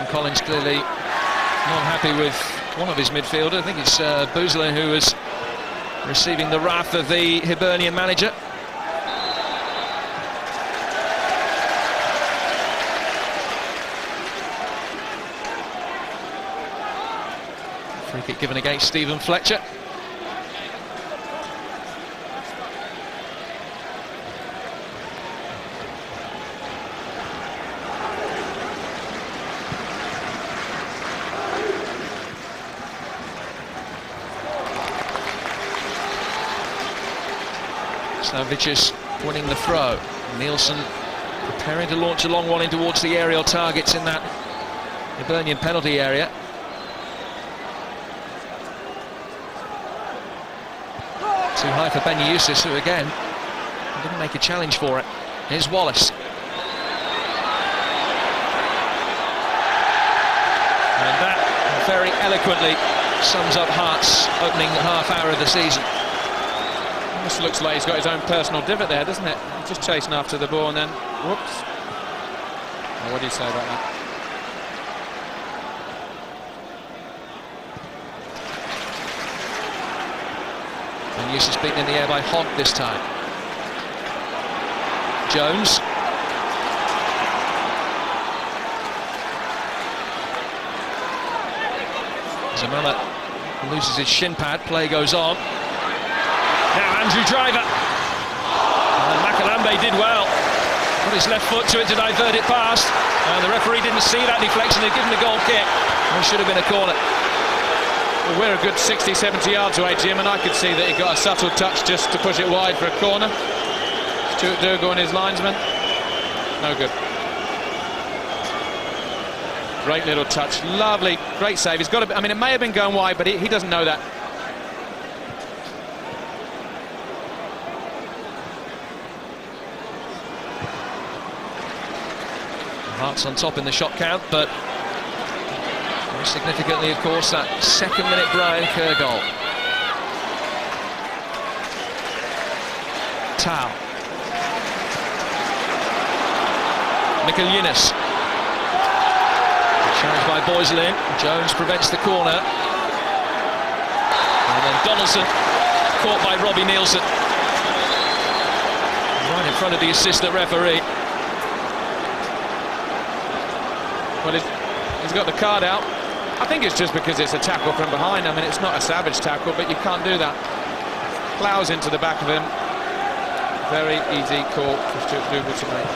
Collins clearly not happy with one of his midfielders. I think it's Boozler who was receiving the wrath of the Hibernian manager. Free kick given against Stephen Fletcher. Savicius winning the throw. Nielsen preparing to launch a long one in towards the aerial targets in that Hibernian penalty area. Too high for Ben Eustace, who again didn't make a challenge for it. Here's Wallace. And that very eloquently sums up Hearts' opening half hour of the season. Almost looks like he's got his own personal divot there, doesn't it? He's just chasing after the ball and then, whoops. Oh, what do you say about that? And Eustace beaten in the air by Hogg this time. Jones. Zamama loses his shin pad, play goes on. Now Andrew Driver. And Makalambe did well. Put his left foot to it to divert it past, and the referee didn't see that deflection. They'd given the goal kick. It should have been a corner. Well, we're a good 60, 70 yards away, Jim, and I could see that he got a subtle touch just to push it wide for a corner. Stuart Dougal and his linesman. No good. Great little touch. Lovely. Great save. He's got to, I mean, it may have been going wide, but he doesn't know that. Hearts on top in the shot count, but more significantly, of course, that second-minute Brian Kerr goal. Tau. Mikkel Yunus. Challenged by Boyslin. Jones prevents the corner. And then Donaldson, caught by Robbie Nielsen. Right in front of the assistant referee. Well, he's got the card out. I think it's just because it's a tackle from behind. I mean, it's not a savage tackle, but you can't do that. Plows into the back of him. Very easy call for Stuart Dougal to make.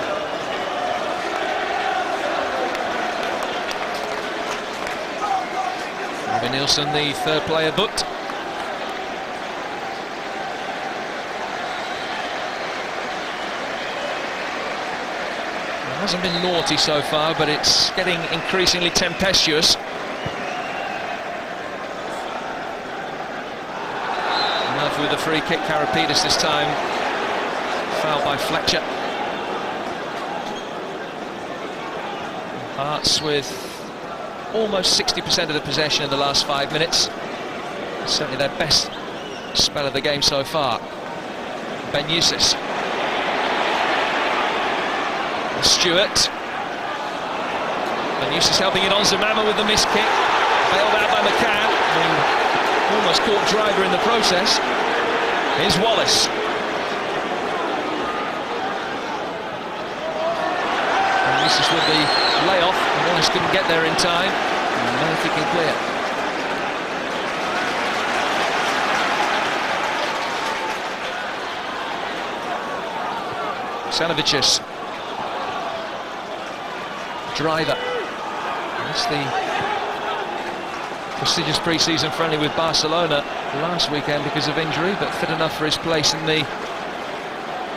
Robbie Nielsen, the third player booked. Hasn't been naughty so far, but it's getting increasingly tempestuous. Murphy with a free kick, Karapidis this time. Fouled by Fletcher. Hearts with almost 60% of the possession in the last 5 minutes. Certainly their best spell of the game so far. Ben Eustace. Stewart. And Eustace helping it on. Zamama with the missed kick. Bailed out by McCann, who almost caught Driver in the process. Here's Wallace. And Eustace with the layoff. And Wallace couldn't get there in time. And Murphy can clear. Sanovicius. Driver. That's the prestigious pre-season friendly with Barcelona last weekend because of injury, but fit enough for his place in the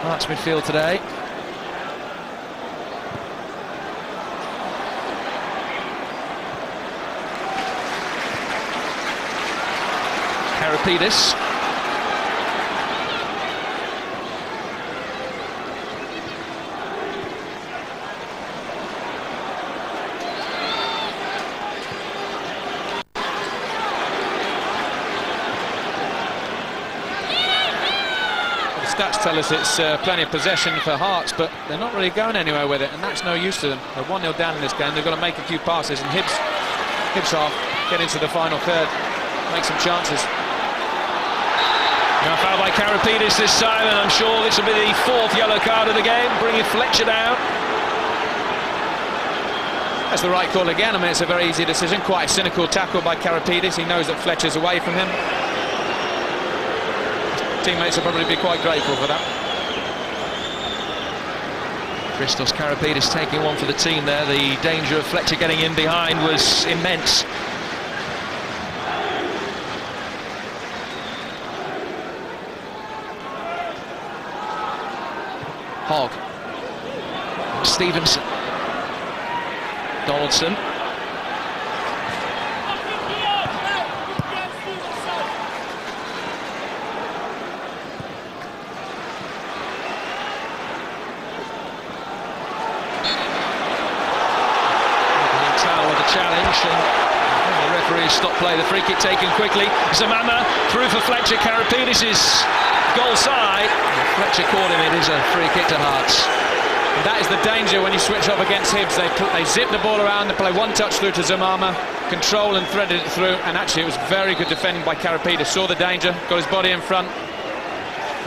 Hearts midfield today. Karapidis. Stats tell us it's plenty of possession for Hearts, but they're not really going anywhere with it, and that's no use to them. They're 1-0 down in this game. They've got to make a few passes, and Hibs half get into the final third, make some chances. Now foul by Karapidis this time, and I'm sure this will be the fourth yellow card of the game, bringing Fletcher down. That's the right call again. I mean, it's a very easy decision. Quite a cynical tackle by Karapidis. He knows that Fletcher's away from him. Teammates will probably be quite grateful for that. Christos Karapidis taking one for the team there. The danger of Fletcher getting in behind was immense. Hogg. Stevenson. Donaldson. Challenge, and the referee stopped play. The free kick taken quickly. Zamama through for Fletcher. Karapidis is goal side. Fletcher caught him. It is a free kick to Hearts. And that is the danger when you switch off against Hibs. They zip the ball around, they play one touch through to Zamama, control and threaded it through, and actually it was very good defending by Karapidis. Saw the danger, got his body in front.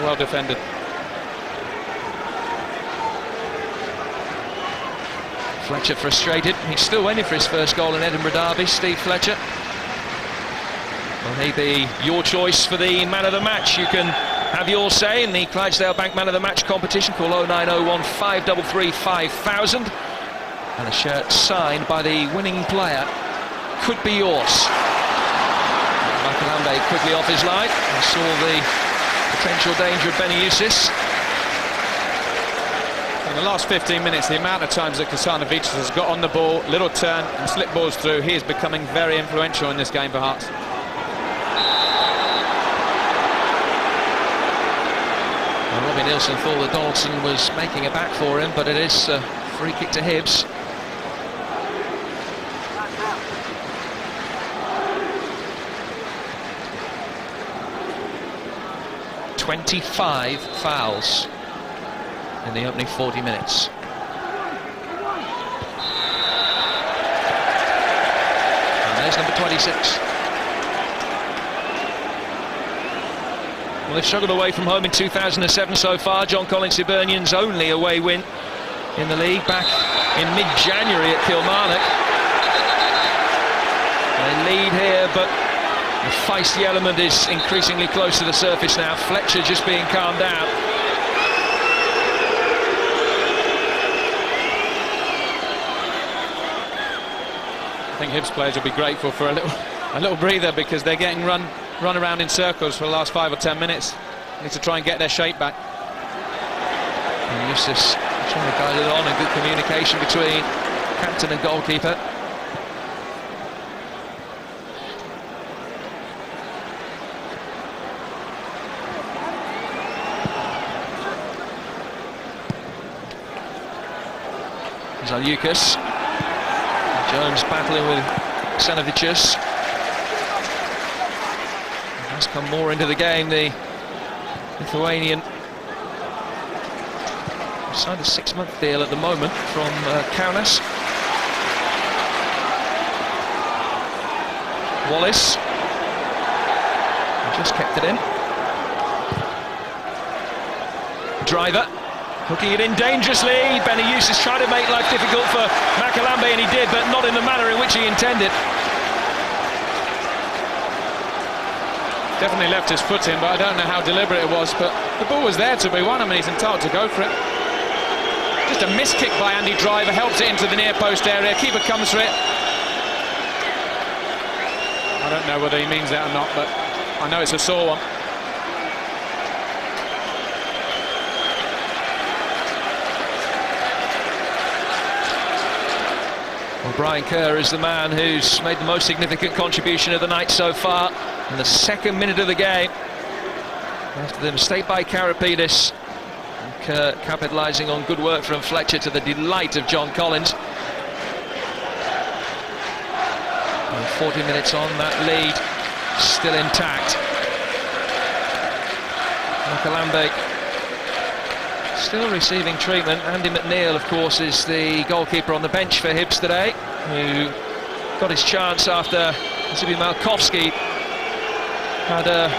Well defended. Fletcher frustrated. He's still waiting for his first goal in Edinburgh Derby, Steve Fletcher. Will he be your choice for the man of the match? You can Have your say in the Clydesdale Bank Man of the Match competition. Call 0901 533 5000. And a shirt signed by the winning player could be yours. Makalambay quickly off his line. I saw the potential danger of Benny Yusis. In the last 15 minutes, the amount of times that Kasanovic has got on the ball, little turn and slip balls through, he is becoming very influential in this game for Hearts. Well, Robbie Nielsen thought that Donaldson was making a back for him, but it is a free kick to Hibs. "25 fouls in the opening 40 minutes. And there's number 26. Well, they've struggled away from home in 2007 so far. John Collins Hibernian's only away win in the league back in mid-January at Kilmarnock. They lead here, but the feisty element is increasingly close to the surface now. Fletcher just being calmed down. I think Hibs players will be grateful for a little breather, because they're getting run around in circles for the last 5 or 10 minutes. Need to try and get their shape back. And Eustace trying to guide it on, and good communication between captain and goalkeeper. Zaljukas. Jones battling with Xenovicius. Has come more into the game, the Lithuanian. Signed a 6-month deal at the moment from Kaunas. Wallace just kept it in. Driver hooking it in dangerously. Benny Eustace trying to make life difficult for Makalambay, and he did, but not in the manner in which he intended. Definitely left his foot in, but I don't know how deliberate it was. But the ball was there to be won. I mean, he's entitled to go for it. Just a missed kick by Andy Driver, helps it into the near post area. Keeper comes for it. I don't know whether he means that or not, but I know it's a sore one. Well, Brian Kerr is the man who's made the most significant contribution of the night so far. In the second minute of the game, after the mistake by Karapidis, and Kerr capitalising on good work from Fletcher to the delight of John Collins. And 40 minutes on, that lead still intact. Makalambay still receiving treatment. Andy McNeil, of course, is the goalkeeper on the bench for Hibs today, who got his chance after Zibi Malkowski had a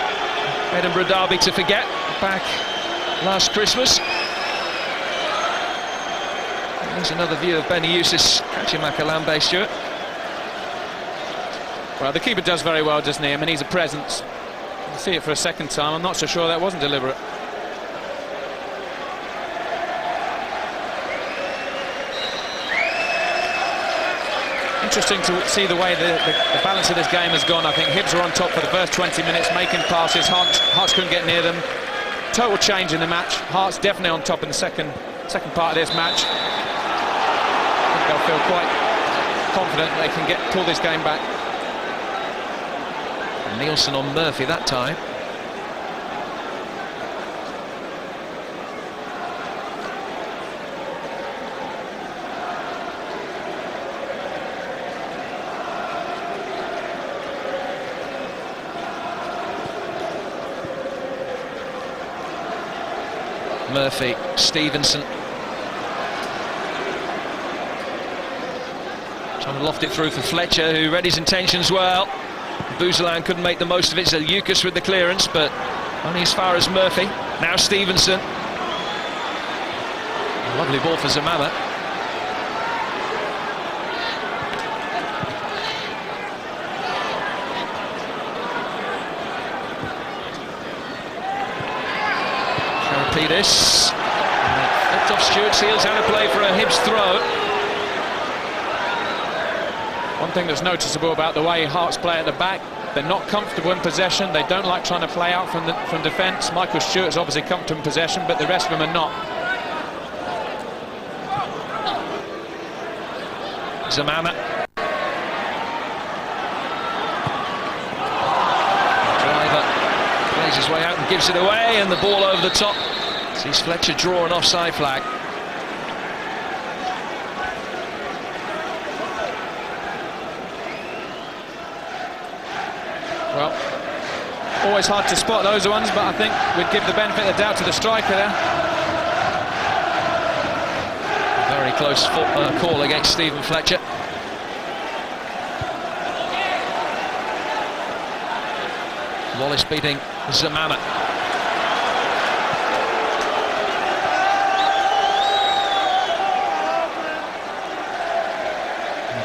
Edinburgh derby to forget back last Christmas. There's another view of Benny Eustace catching Makalambay, Stuart. Well, the keeper does very well, doesn't he? I mean, he's a presence. You see it for a second time. I'm not so sure that wasn't deliberate. Interesting to see the way the balance of this game has gone. I think Hibs were on top for the first 20 minutes, making passes. Hearts couldn't get near them. Total change in the match. Hearts definitely on top in the second part of this match. I think they'll feel quite confident they can pull this game back. And Nielsen on Murphy that time. Murphy, Stevenson. Trying to loft it through for Fletcher, who read his intentions well. Bouzelan couldn't make the most of it. Zaljukas with the clearance, but only as far as Murphy. Now Stevenson. Lovely ball for Zamama. Karapidis. Flipped off Stewart's heels, out of play for a Hibs throw. One thing that's noticeable about the way Hearts play at the back, they're not comfortable in possession. They don't like trying to play out from defence. Michael Stewart's obviously comfortable in possession, but the rest of them are not. Zamama. Driver plays his way out and gives it away, and the ball over the top. Sees Fletcher draw an offside flag. Well, always hard to spot those ones, but I think we'd give the benefit of the doubt to the striker there. Very close call against Stephen Fletcher. Wallace beating Zamama.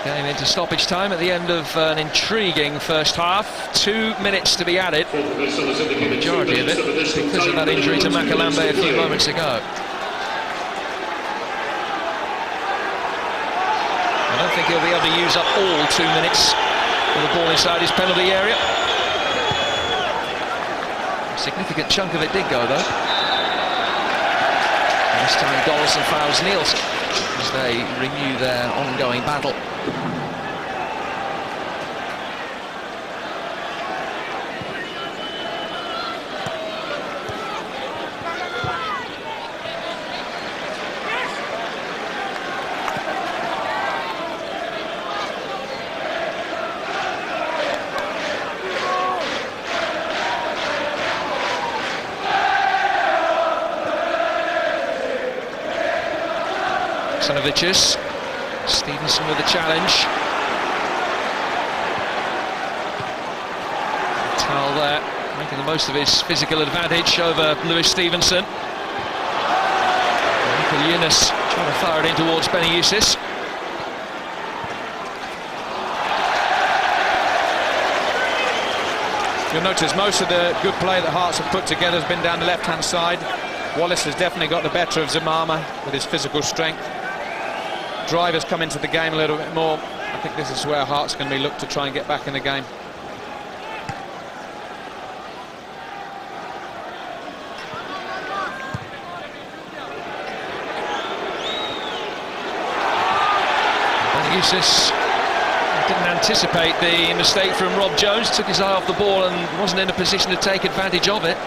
Game into stoppage time at the end of an intriguing first half. 2 minutes to be added. The majority of it because of that injury to Makalambe a few moments ago. I don't think he'll be able to use up all 2 minutes with the ball inside his penalty area. A significant chunk of it did go though. This time Dollison fouls Nielsen as they renew their ongoing battle. Sanovicius. Stevenson with a challenge. Tal there, making the most of his physical advantage over Lewis Stevenson. Michael Yunus trying to fire it in towards Benny Eustace. You'll notice most of the good play that Hearts have put together has been down the left-hand side. Wallace has definitely got the better of Zamama with his physical strength. Drivers come into the game a little bit more. I think this is where Hearts can be looked to try and get back in the game. Eustace didn't anticipate the mistake from Rob Jones, took his eye off the ball and wasn't in a position to take advantage of it.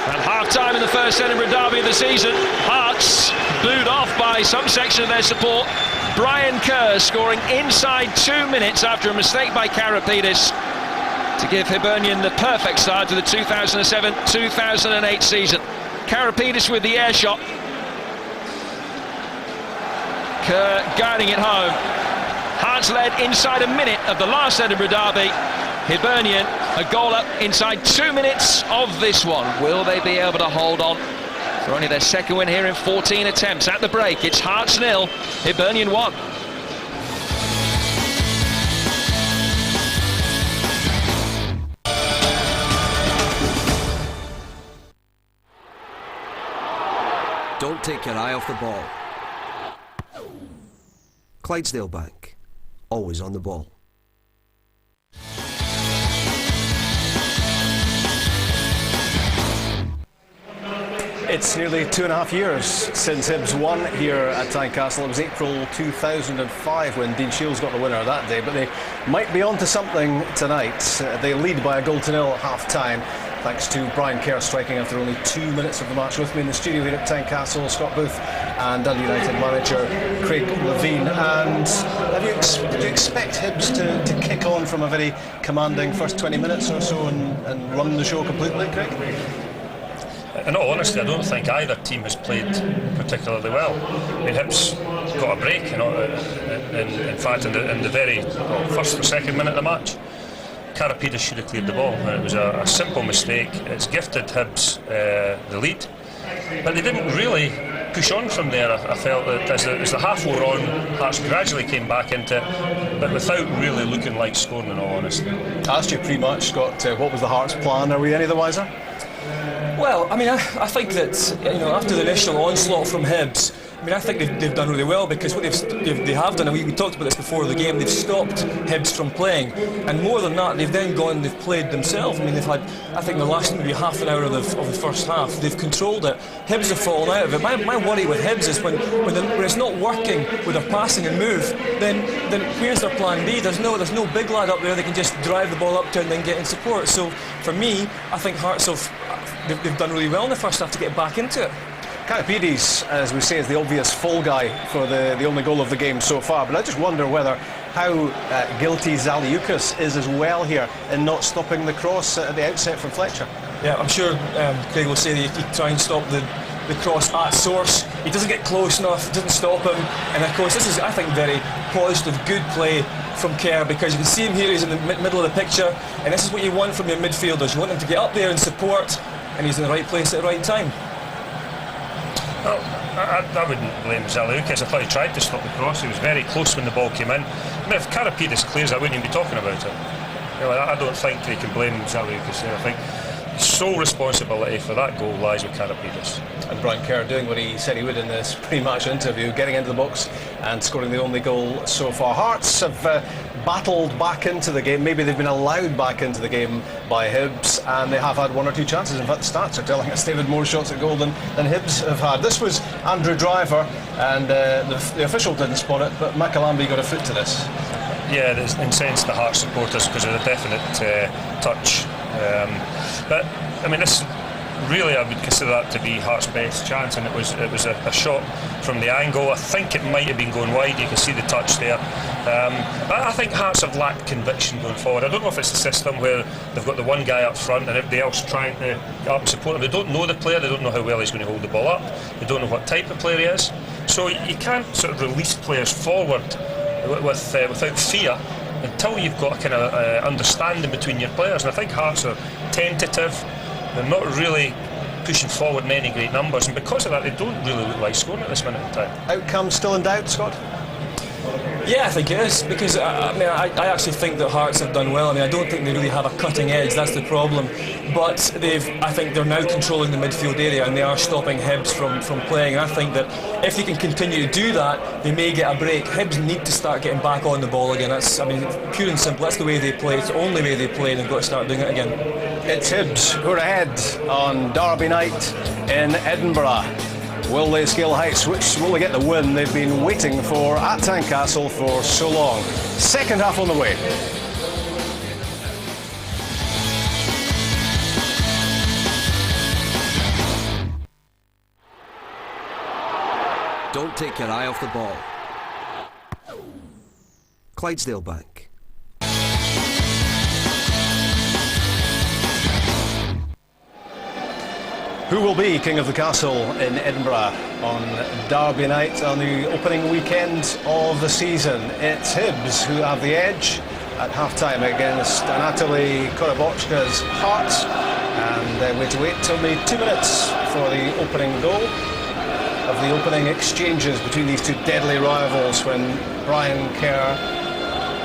And half-time in the first Edinburgh derby of the season. Hearts booed off by some section of their support. Brian Kerr scoring inside 2 minutes after a mistake by Karapidis to give Hibernian the perfect start to the 2007-2008 season. Karapidis with the air shot. Kerr guiding it home. Hearts led inside a minute of the last Edinburgh derby. Hibernian a goal up inside 2 minutes of this one. Will they be able to hold on for only their second win here in 14 attempts? At the break, it's Hearts 0, Hibernian 1. Don't take your eye off the ball. Clydesdale Bank, always on the ball. It's nearly 2.5 years since Hibs won here at Tynecastle. It was April 2005 when Dean Shields got the winner that day, but they might be on to something tonight. They lead by a goal to nil at half-time, thanks to Brian Kerr striking after only 2 minutes of the match. With me in the studio here at Tynecastle, Scott Booth and Dundee United manager Craig Levine. And did you expect Hibs to kick on from a very commanding first 20 minutes or so and run the show completely, Craig? In all honesty, I don't think either team has played particularly well. I mean, Hibs got a break, you know, in fact, in the very first or second minute of the match. Karapidis should have cleared the ball. It was a simple mistake. It's gifted Hibs the lead, but they didn't really push on from there. I felt that as the half wore on, Hearts gradually came back into it, but without really looking like scoring, in all honesty. I asked you pre-match, Scott, what was the Hearts' plan? Are we any the wiser? Well, I mean, I think that, you know, after the initial onslaught from Hibs, I mean, I think they've done really well, because what they have done, and we talked about this before the game, they've stopped Hibs from playing, and more than that, they've then gone and they've played themselves. I mean, they've had, I think, the last maybe half an hour of the first half, they've controlled it. Hibs have fallen out of it. My worry with Hibs is when it's not working with their passing and move, then where's their plan B? There's no big lad up there that can just drive the ball up to and then get in support. So for me, I think Hearts they've done really well in the first half to get back into it. Karapides, as we say, is the obvious fall guy for the only goal of the game so far, but I just wonder how guilty Zaliukas is as well here in not stopping the cross at the outset from Fletcher. Yeah, I'm sure Craig will say that if you try and stop the cross at source, he doesn't get close enough, doesn't stop him, and of course this is, I think, very positive, good play from Kerr, because you can see him here, he's in the middle of the picture, and this is what you want from your midfielders. You want them to get up there and support, and he's in the right place at the right time. Well, I wouldn't blame Zaliukas. I thought he tried to stop the cross. He was very close when the ball came in. I mean, if Karapides clears, I wouldn't even be talking about it. You know, I don't think they can blame Zaliukas there. I think sole responsibility for that goal lies with Karapides. And Brian Kerr doing what he said he would in this pre-match interview, getting into the box and scoring the only goal so far. Hearts have battled back into the game. Maybe they've been allowed back into the game by Hibs, and they have had one or two chances. In fact, the stats are telling us they've had more shots at goal than Hibs have had. This was Andrew Driver, and the official didn't spot it, but McAlamby got a foot to this. Yeah, it incensed the Hearts supporters because of the definite touch. But I mean, this really, I would consider that to be Hearts' best chance, and it was a shot from the angle. I think it might have been going wide. You can see the touch there. I think Hearts have lacked conviction going forward. I don't know if it's the system where they've got the one guy up front and everybody else trying to get up and support him. They don't know the player. They don't know how well he's going to hold the ball up. They don't know what type of player he is. So you can't sort of release players forward without fear until you've got a kind of understanding between your players. And I think Hearts are tentative. They're not really pushing forward in any great numbers, and because of that, they don't really look like scoring at this minute in time. Outcome still in doubt, Scott? Yeah, I think it is, because I actually think that Hearts have done well. I mean, I don't think they really have a cutting edge, that's the problem. But I think they're now controlling the midfield area, and they are stopping Hibs from playing. And I think that if they can continue to do that, they may get a break. Hibs need to start getting back on the ball again. That's, I mean, pure and simple. That's the way they play. It's the only way they play, and they've got to start doing it again. It's Hibs who are ahead on Derby night in Edinburgh. Will they scale heights? Which will they get the win they've been waiting for at Tynecastle for so long? Second half on the way. Don't take your eye off the ball. Clydesdale Bank. Who will be King of the Castle in Edinburgh on Derby night on the opening weekend of the season? It's Hibs who have the edge at half-time against Anatoly Korobotchka's Hearts, and we have to wait only 2 minutes for the opening goal of the opening exchanges between these two deadly rivals when Brian Kerr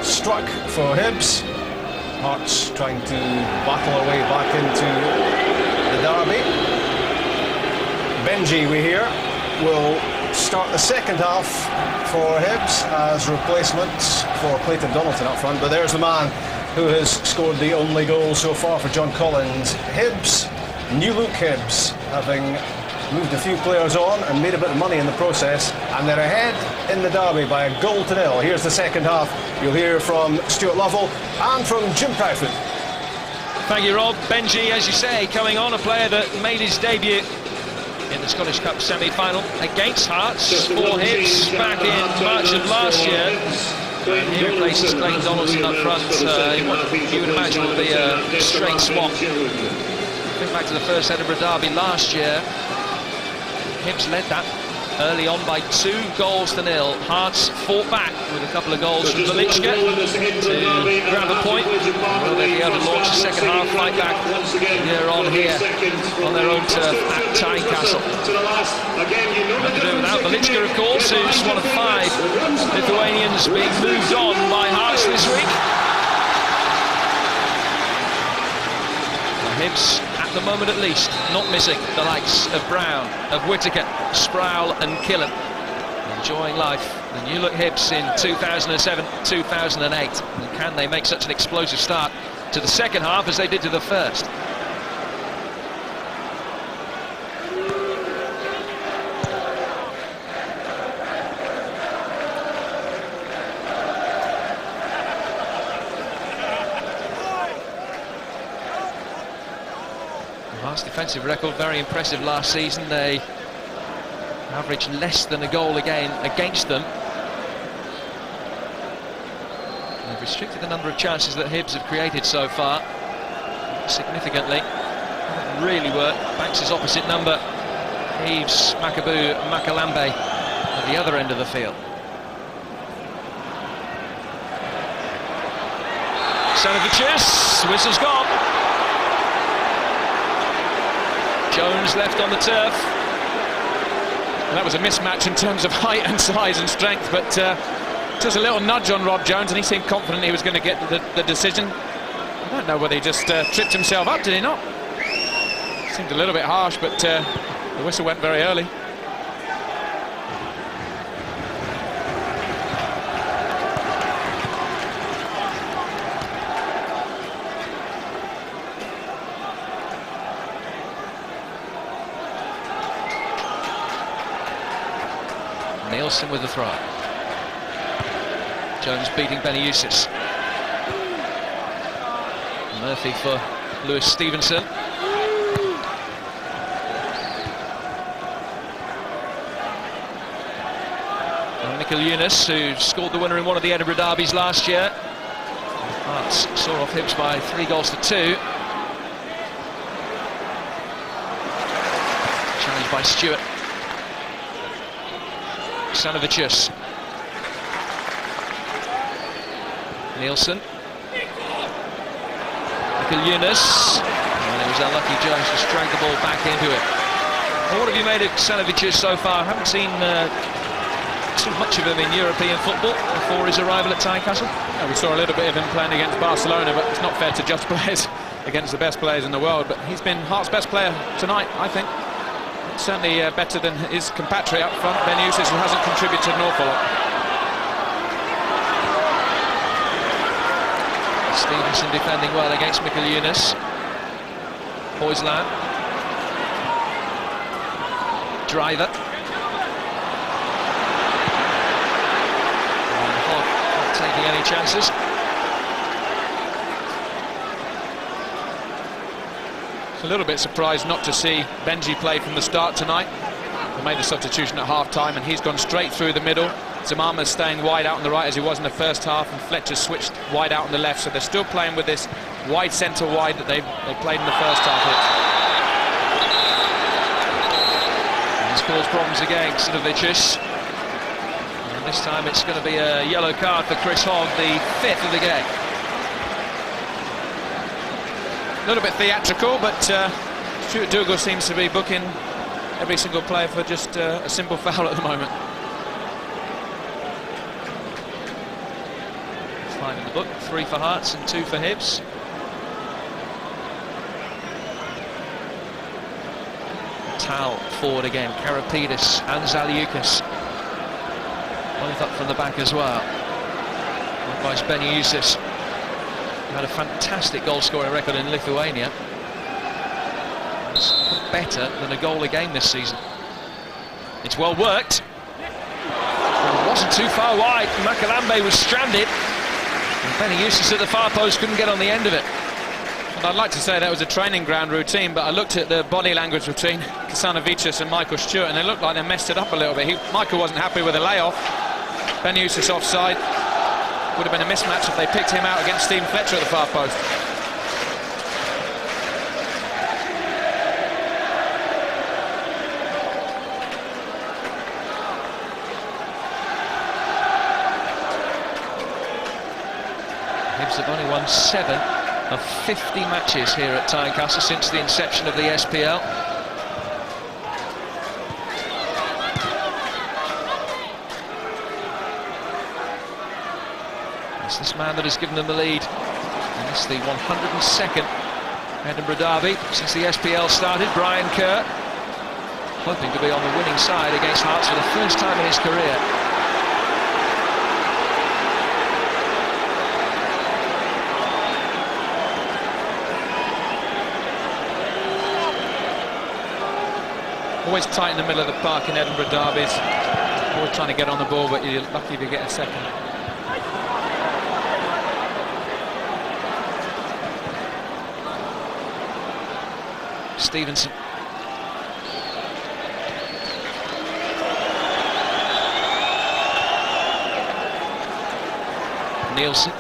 struck for Hibs. Hearts trying to battle our way back into the derby. Benji, we hear, will start the second half for Hibs as replacement for Clayton Donaldson up front. But there's the man who has scored the only goal so far for John Collins. Hibs, new look Hibs, having moved a few players on and made a bit of money in the process, and they're ahead in the derby by 1-0. Here's the second half. You'll hear from Stuart Lovell and from Jim Proudfoot. Thank you, Rob. Benji, as you say, coming on, a player that made his debut in the Scottish Cup semi-final against Hearts for Hibs back in March of last year. And he replaces Clayton Donaldson up front. What you would imagine would be a straight swap. Think back to the first Edinburgh derby last year. Hibs led that early on by 2-0. Hearts fought back with a couple of goals from Velichka to grab a point. Will they be able to launch the second half, fight back here on their own turf at Tynecastle? Nothing to do without Belichka, of course, who's one of 5 Lithuanians being moved on by Hearts this week. Hibs, at the moment at least, not missing the likes of Brown, of Whittaker, Sproul and Killen. Enjoying life. The new look Hibs in 2007, 2008. And can they make such an explosive start to the second half as they did to the first? Hearts' defensive record very impressive last season. They averaged less than a goal against them. They've restricted the number of chances that Hibs have created so far significantly. Haven't really worked. Banks' opposite number. Hibs, Makabu, Makalambe at the other end of the field. Sanovicius, whistle's gone. Jones left on the turf. Well, that was a mismatch in terms of height and size and strength, but just a little nudge on Rob Jones, and he seemed confident he was going to get the decision. I don't know whether he just tripped himself up, did he not? Seemed a little bit harsh, but the whistle went very early. Nielsen with the throw. Jones beating Beniyusis. Murphy for Lewis Stevenson. And Mikkel Yunus, who scored the winner in one of the Edinburgh derbies last year. Hearts saw off Hibs by 3-2. Challenged by Stewart. Sanovicius. Nielsen. Mikkel Yunus. And it was unlucky Jones just dragged the ball back into it. Well, what have you made of Sanovicius so far? I haven't seen too much of him in European football before his arrival at Tynecastle. Yeah, we saw a little bit of him playing against Barcelona, but it's not fair to judge players against the best players in the world. But he's been Hearts' best player tonight, I think. Certainly better than his compatriot up front, Beniyusis, who hasn't contributed an awful lot. Stevenson defending well against Mikkel Yunus. Boysland. Driver. And Hogg not taking any chances. A little bit surprised not to see Benji play from the start tonight. They made the substitution at half-time and he's gone straight through the middle. Zamama's staying wide out on the right as he was in the first half, and Fletcher's switched wide out on the left, so they're still playing with this wide centre wide that they played in the first half. He's caused problems again, Sanovicius. And this time it's going to be a yellow card for Chris Hogg, the 5th of the game. A little bit theatrical, but Stuart Dougal seems to be booking every single player for just a simple foul at the moment. 5 in the book, 3 for Hearts and 2 for Hibs. Tal forward again, Karapidis and Zaliukas. Both up from the back as well. Likewise Beniyusis, who had a fantastic goal-scoring record in Lithuania. It's better than a goal a game this season. It's well worked. It wasn't too far wide. Makalambe was stranded. And Beniyusis at the far post couldn't get on the end of it. And I'd like to say that was a training ground routine, but I looked at the body language between Kasanovicius and Michael Stewart, and they looked like they messed it up a little bit. Michael wasn't happy with the layoff. Beniyusis offside. Would have been a mismatch if they picked him out against Stephen Fletcher at the far post. Hibs have only won 7 of 50 matches here at Tynecastle since the inception of the SPL. It's this man that has given them the lead. And it's the 102nd Edinburgh derby since the SPL started. Brian Kerr hoping to be on the winning side against Hearts for the first time in his career. Always tight in the middle of the park in Edinburgh derbies. Always trying to get on the ball, but you're lucky if you get a second. Stevenson. Nielsen.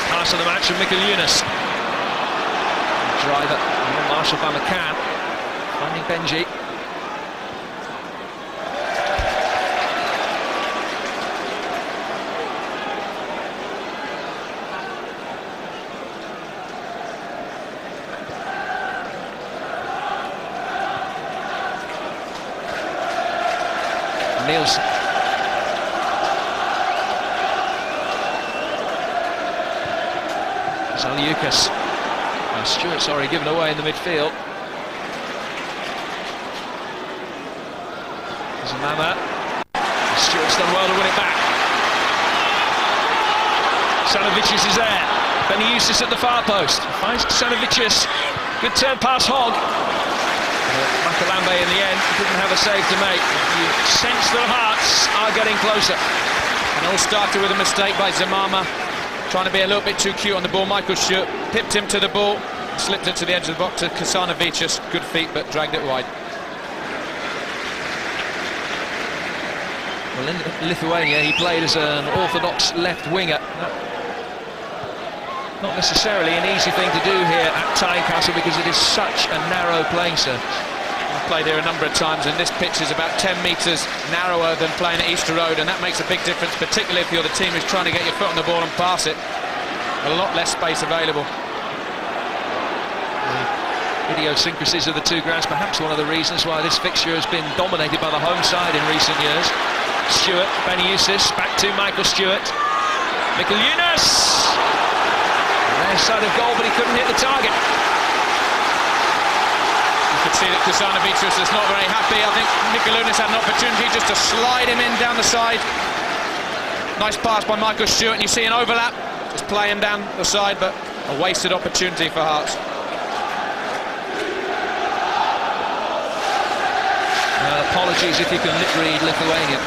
Pass of the match from Mikkel Yunus. Driver, Marshall Bamakan, finding Benji. Nielsen. Zaliukas. Stewart, sorry, given away in the midfield. Zamama. Stewart's done well to win it back. Sanovicius is there. Benioussis at the far post. Finds Sanovicius. Good turn past Hogg. Makalambe in the end didn't have a save to make. You sense the Hearts are getting closer. And all started with a mistake by Zamama, trying to be a little bit too cute on the ball. Michael Stewart pipped him to the ball, slipped it to the edge of the box to Kasanovicius. Good feet, but dragged it wide. Well, in Lithuania he played as an orthodox left winger. Not necessarily an easy thing to do here at Tynecastle because it is such a narrow playing surface. I've played here a number of times, and this pitch is about 10 metres narrower than playing at Easter Road, and that makes a big difference, particularly if you're the team who's trying to get your foot on the ball and pass it. A lot less space available. The idiosyncrasies of the two grounds, perhaps one of the reasons why this fixture has been dominated by the home side in recent years. Stewart, Benioussis, back to Michael Stewart. Mikkel Yunus! Their side of goal, but he couldn't hit the target. You could see that Kasanovicius is not very happy. I think Mikkel Yunus had an opportunity just to slide him in down the side. Nice pass by Michael Stewart, and you see an overlap. Just playing down the side, but a wasted opportunity for Hearts. Apologies if you can lip-read Lithuanian.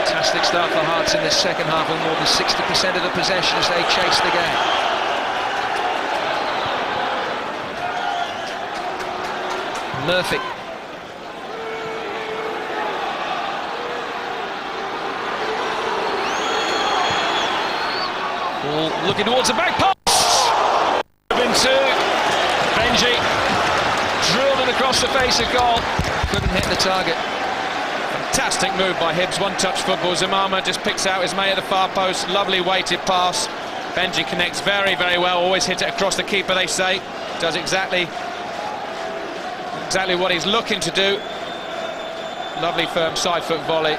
Fantastic start for Hearts in this second half, with more than 60% of the possession as they chase the game. Murphy. Ball looking towards the back post. Into Benji. Drilled it across the face of goal. Couldn't hit the target. Fantastic move by Hibs, one-touch football. Zamama just picks out his mate at the far post. Lovely weighted pass. Benji connects very, very well. Always hit it across the keeper, they say. Does exactly what he's looking to do. Lovely firm side foot volley.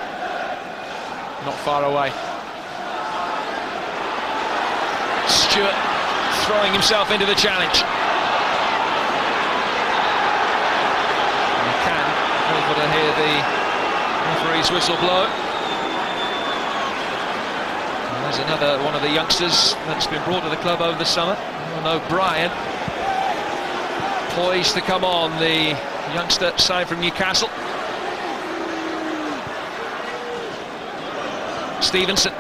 Not far away. Stewart throwing himself into the challenge. And you can able to hear the referee's whistle blow. And there's another one of the youngsters that's been brought to the club over the summer. O'Brien, poised to come on, the youngster side from Newcastle. Stevenson.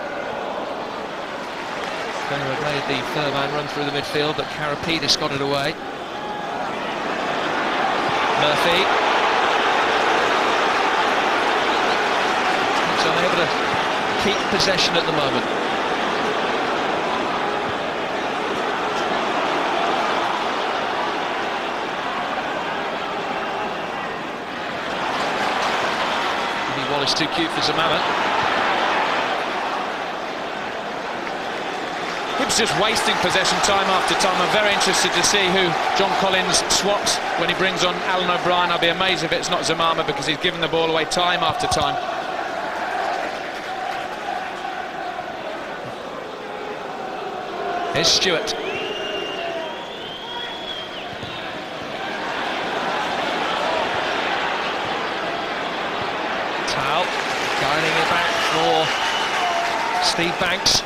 Going to have made the third man run through the midfield, but Karapidis got it away. Murphy. He's unable to keep possession at the moment. Wallace too cute for Zamama. Hibs Hibs just wasting possession time after time. I'm very interested to see who John Collins swaps when he brings on Alan O'Brien. I'll be amazed if it's not Zamama, because he's given the ball away time after time. Here's Stewart. Tal guiding it back for Steve Banks.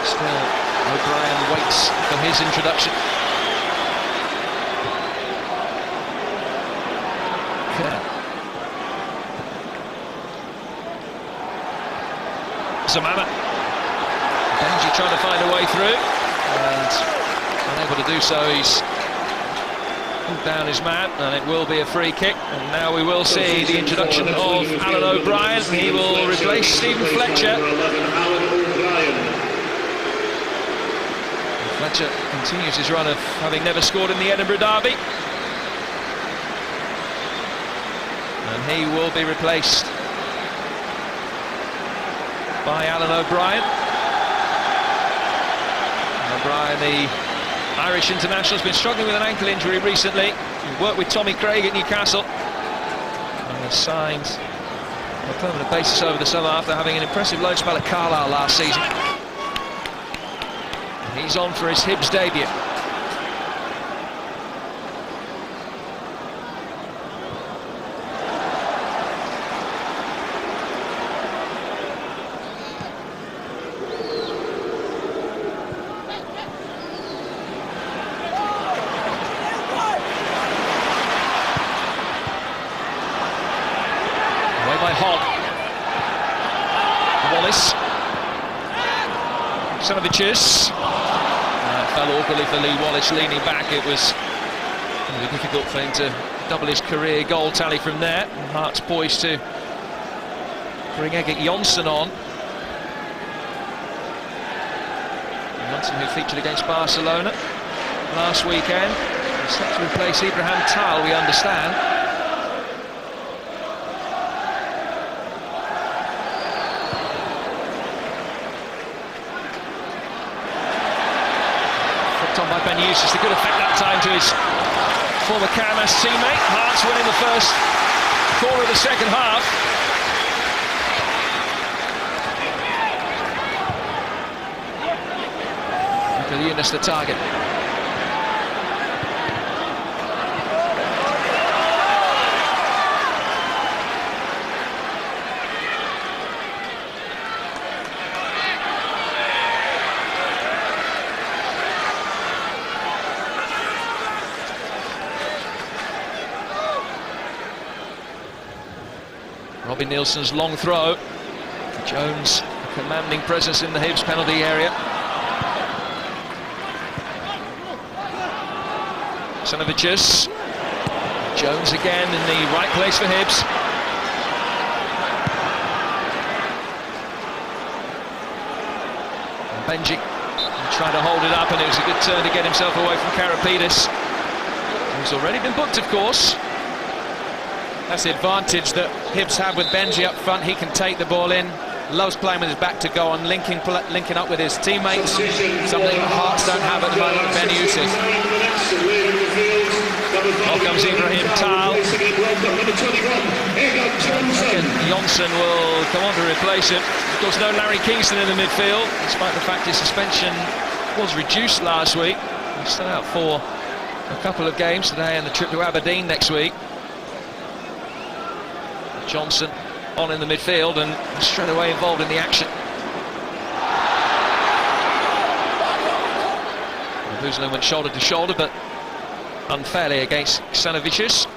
Still, O'Brien waits for his introduction. Zamama. Benji trying to find a way through, and unable to do so. He's pulled down his man, and it will be a free kick. And now we will see the introduction of Alan O'Brien. He will replace Stephen Fletcher. Fletcher continues his run of having never scored in the Edinburgh Derby. And he will be replaced by Alan O'Brien. O'Brien, the Irish international, has been struggling with an ankle injury recently. He worked with Tommy Craig at Newcastle and has signed on a permanent basis over the summer after having an impressive loan spell at Carlisle last season. And he's on for his Hibs debut. Sanaviches. Fell awkwardly for Lee Wallace leaning back. It was a difficult thing to double his career goal tally from there. And Hearts poised to bring Egert Jonsson on. Jonsson, who featured against Barcelona last weekend, is set to replace Ibrahim Tal, we understand. Ben Eustace, a good effect that time to his former Karamas teammate. Hearts winning the first quarter of the second half. Michael Eunice the target. Robbie Nielsen's long throw. Jones, a commanding presence in the Hibs penalty area. Sanaviches. Jones again in the right place for Hibs. And Benji trying to hold it up, and it was a good turn to get himself away from Karapidis, who's already been booked, of course. That's the advantage that Hibs have with Benji up front. He can take the ball in, loves playing with his back to goal and linking up with his teammates, something Hearts don't have at the moment with Ben Youssef. Off comes Ibrahim Tal. Jonsson will come on to replace him. Of course, no Larry Kingston in the midfield, despite the fact his suspension was reduced last week. He's still out for a couple of games today and the trip to Aberdeen next week. Johnson on in the midfield and straight away involved in the action. Buzlin went shoulder to shoulder, but unfairly against Sanaviches.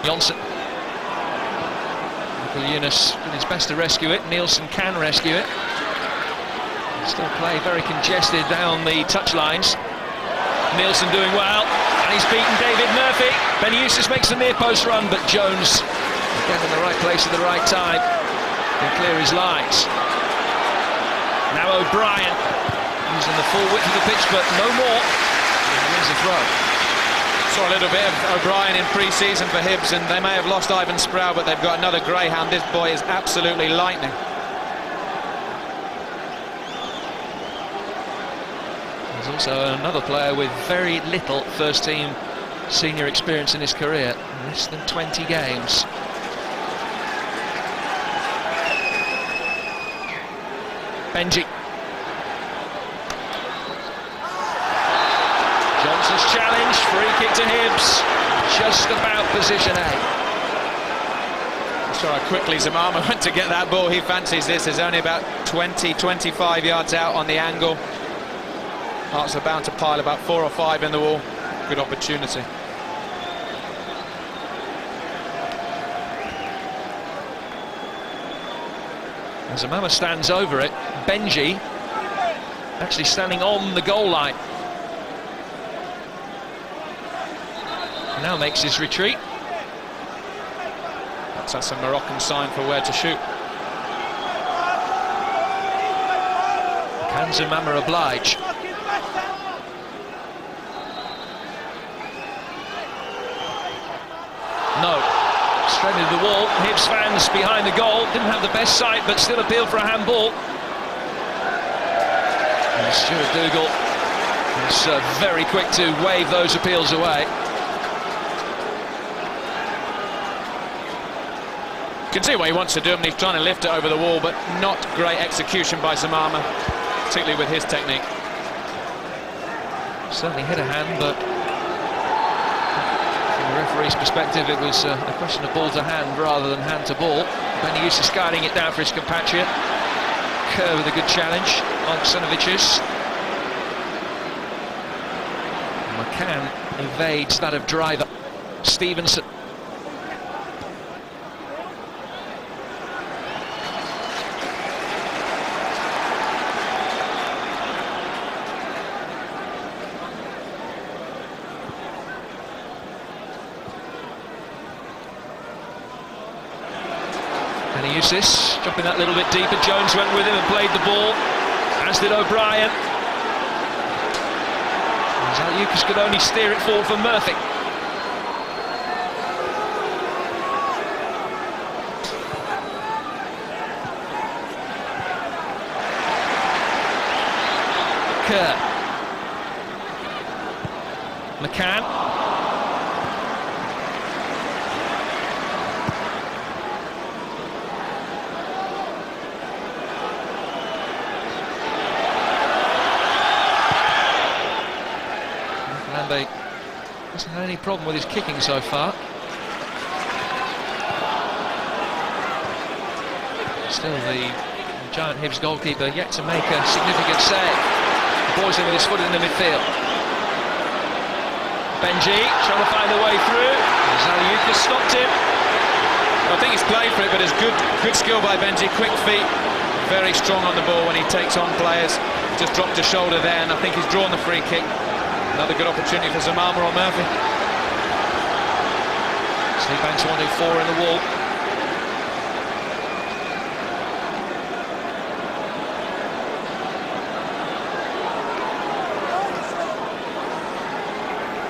Jonsson. Michael Eunice did his best to rescue it. Nielsen can rescue it. Still play very congested down the touchlines. Nielsen doing well, and he's beaten David Murphy. Ben Eustace makes the near post run, but Jones again in the right place at the right time can clear his lines. Now O'Brien using the full width of the pitch, but no more. has a throw. Saw a little bit of O'Brien in pre-season for Hibs, and they may have lost Ivan Sproul, but they've got another greyhound. This boy is absolutely lightning. There's also another player with very little first-team senior experience in his career, less than 20 games. Benji. Johnson's challenge, free kick to Hibs, just about position A. Saw how quickly Zamama went to get that ball. He fancies this. There's only about 20-25 yards out on the angle. Hearts are bound to pile about 4 or 5 in the wall. Good opportunity. And Zamama stands over it. Benji actually standing on the goal line. Now makes his retreat. That's a Moroccan sign for where to shoot. Can Zamama oblige? No. Straight into the wall. Hibs fans behind the goal. Didn't have the best sight, but still appealed for a handball. And Stuart Dougal is very quick to wave those appeals away. You can see what he wants to do, and he's trying to lift it over the wall, but not great execution by Zamama, particularly with his technique. Certainly hit a hand, but from the referee's perspective, it was a question of ball to hand rather than hand to ball. Benny Eustace guiding it down for his compatriot. Kerr with a good challenge on Sonovic's. McCann evades that of Driver. Stevenson. Eustace dropping that little bit deeper. Jones went with him and played the ball, as did O'Brien. Zaliukas could only steer it forward for Murphy. Kerr. McCann. Hasn't had any problem with his kicking so far. Still the giant Hibs goalkeeper yet to make a significant save. Boys in with his foot in the midfield. Benji trying to find a way through. Zaliukas stopped him. I think he's played for it, but it's good skill by Benji. Quick feet, very strong on the ball when he takes on players. Just dropped his shoulder there, and I think he's drawn the free kick. Another good opportunity for Zamama or Murphy. Steve Banks wanting 4 in the wall.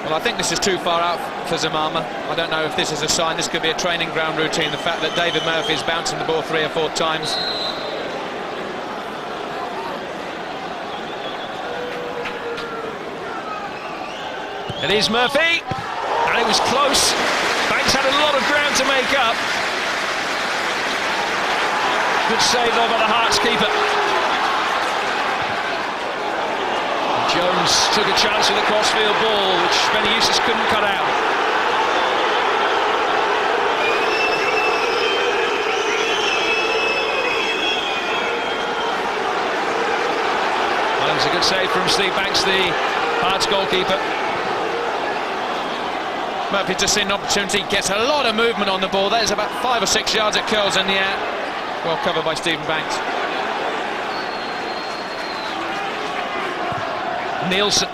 Well, I think this is too far out for Zamama. I don't know if this is a sign. This could be a training ground routine. The fact that David Murphy is bouncing the ball 3 or 4 times. It is Murphy, and it was close. Banks had a lot of ground to make up. Good save though by the Hearts keeper. Jones took a chance with a crossfield ball, which Benny Eustace couldn't cut out. Well, it was a good save from Steve Banks, the Hearts goalkeeper. Murphy just seen an opportunity, gets a lot of movement on the ball. There's about 5 or 6 yards, it curls in the air. Well covered by Stephen Banks. Nielsen.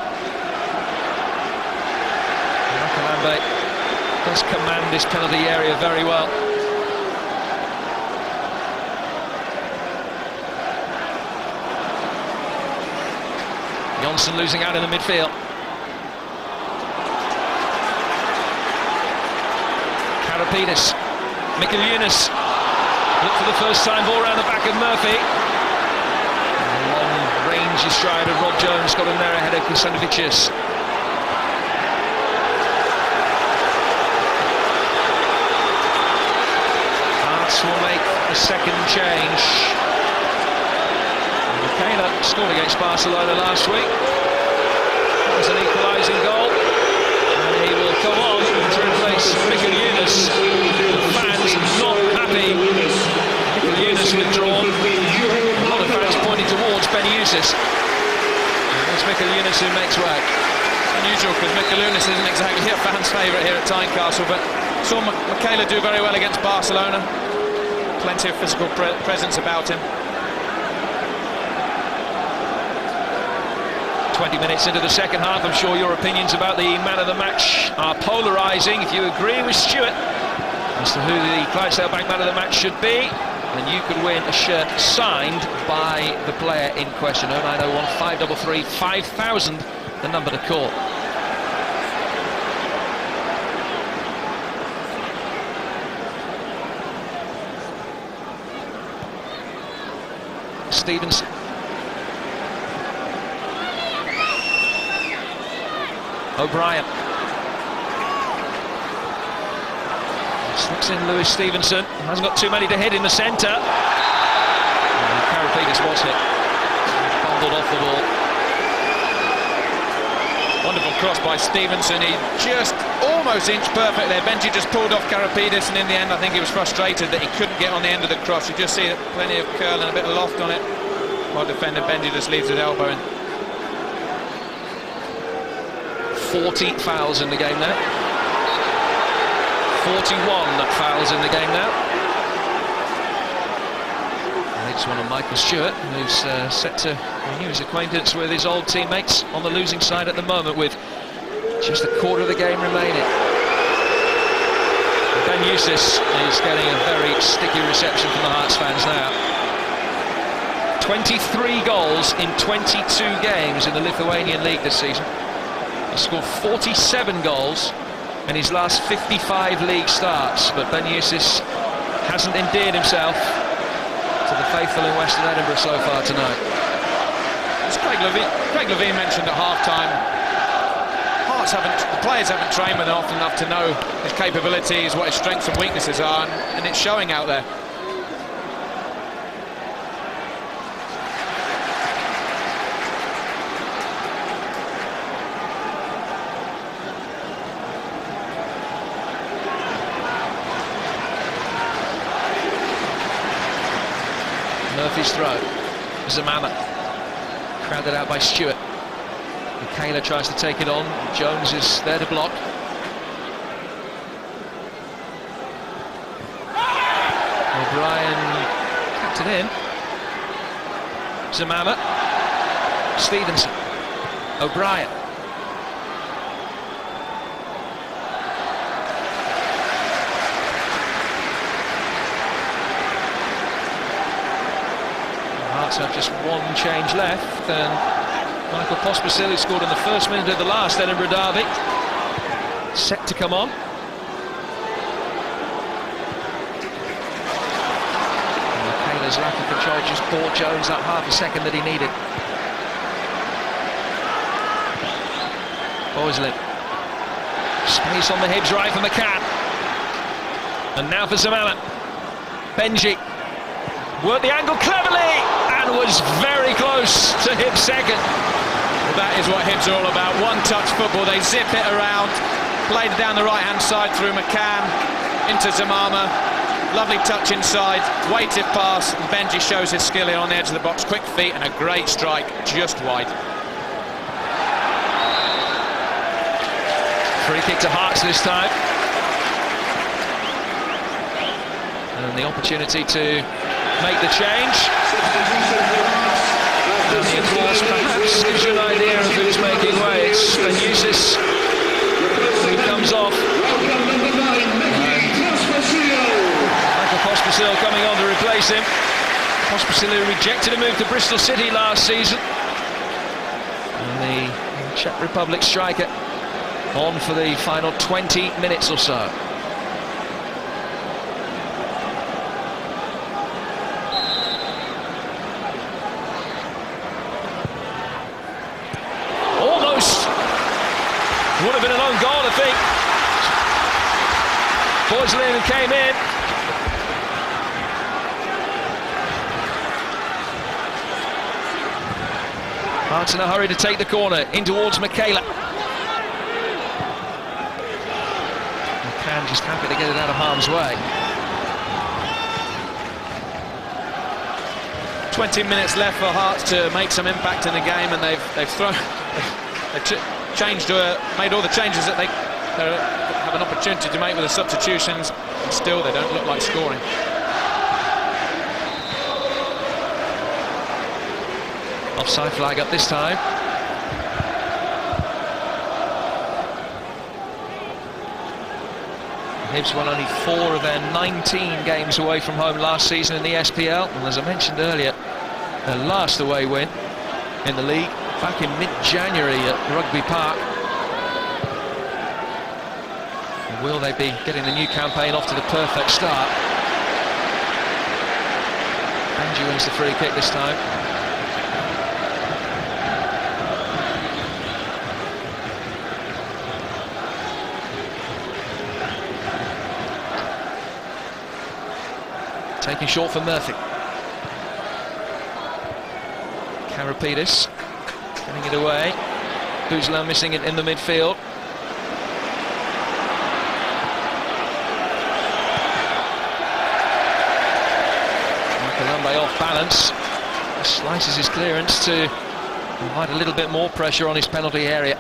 Makalambe does command this penalty area very well. Johnson losing out in the midfield. Karapidis. Mikkel Yunus. Look for the first time ball around the back of Murphy. Long range stride of Rob Jones got him there ahead of Kusanovic. Hearts will make a second change. Michaela scored against Barcelona last week. That was an equalising goal. And he will come on to replace Mikkel Yunus. The fans not happy. Mikkel Yunus withdrawn. A lot of fans pointing towards Ben Yunus. It's Mikkel Yunus who makes way. Unusual, because Mikkel Yunus isn't exactly a fan's favourite here at Tynecastle, but saw Michaela do very well against Barcelona. Plenty of physical presence about him. 20 minutes into the second half, I'm sure your opinions about the man of the match are polarising. If you agree with Stuart as to who the Clydesdale Bank man of the match should be, then you could win a shirt signed by the player in question. 0901 533 5000, the number to call. Stevenson. O'Brien. Slips in Lewis Stevenson. Hasn't got too many to hit in the centre. Karapidis was hit. Bundled off the ball. Wonderful cross by Stevenson. He just almost inched perfect there. Benji just pulled off Karapidis, and in the end I think he was frustrated that he couldn't get on the end of the cross. You just see plenty of curl and a bit of loft on it, while defender Benji just leaves his elbow in. 40 fouls in the game now. 41 fouls in the game now. Next one on Michael Stewart, who's set to renew his acquaintance with his old teammates on the losing side at the moment, with just a quarter of the game remaining. Ben Eustace is getting a very sticky reception from the Hearts fans now. 23 goals in 22 games in the Lithuanian League this season. He scored 47 goals in his last 55 league starts, but Ben Eustace hasn't endeared himself to the faithful in Western Edinburgh so far tonight. As Craig Levine mentioned at half-time, the players haven't trained with him often enough to know his capabilities, what his strengths and weaknesses are, and it's showing out there. Murphy's throw. Zamama crowded out by Stewart. Michaela tries to take it on. Jones is there to block. O'Brien tapped it in. Zamama. Stevenson. O'Brien. Have just one change left, and Michael Pospisil, who scored in the first minute of the last Edinburgh derby, set to come on. Michaela's lack of control just bought Jones that half a second that he needed. Boyslin. Space on the Hibs right for McCann. And now for Zamala. Benji. Worked the angle cleverly and was very close to Hibs' second. Well, that is what Hibs are all about. One-touch football. They zip it around, played it down the right-hand side through McCann into Zamama. Lovely touch inside, weighted pass, and Benji shows his skill here on the edge of the box. Quick feet and a great strike, just wide. Free kick to Hearts this time. And the opportunity to make the change. And the applause perhaps gives you an idea of who's making way. It's Ben Eustace who comes off. Michael Pospisil coming on to replace him. Pospisil who rejected a move to Bristol City last season. And the Czech Republic striker on for the final 20 minutes or so. Would have been an own goal, I think. Boyslin came in. Hearts in a hurry to take the corner, in towards Michaela. McCann just happy to get it out of harm's way. 20 minutes left for Hearts to make some impact in the game, and they've changed, made all the changes that they have an opportunity to make with the substitutions, and still they don't look like scoring. Offside flag up this time. Hibs won only 4 of their 19 games away from home last season in the SPL, and as I mentioned earlier, their last away win in the league back in mid-January at Rugby Park. And will they be getting the new campaign off to the perfect start? Angie wins the free kick this time. Taking short for Murphy. Karapidis getting it away. Bouzlin missing it in the midfield. Colombe off balance. Slices his clearance to provide a little bit more pressure on his penalty area.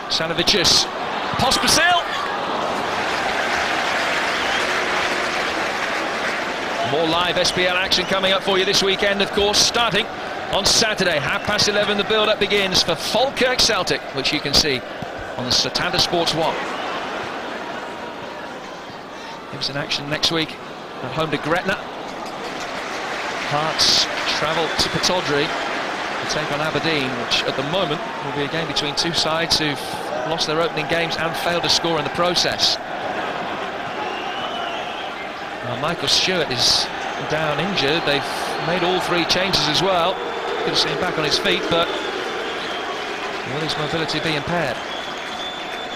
Sanovicius, Pospisil. More live SPL action coming up for you this weekend, of course, starting on Saturday, 11:30. The build-up begins for Falkirk Celtic, which you can see on the Satanta Sports 1. Hibs in action next week at home to Gretna. Hearts travel to Pataudry to take on Aberdeen, which at the moment will be a game between two sides who've lost their opening games and failed to score in the process. Now, Michael Stewart is down injured. They've made all 3 changes as well. Good to see him back on his feet, but will his mobility be impaired?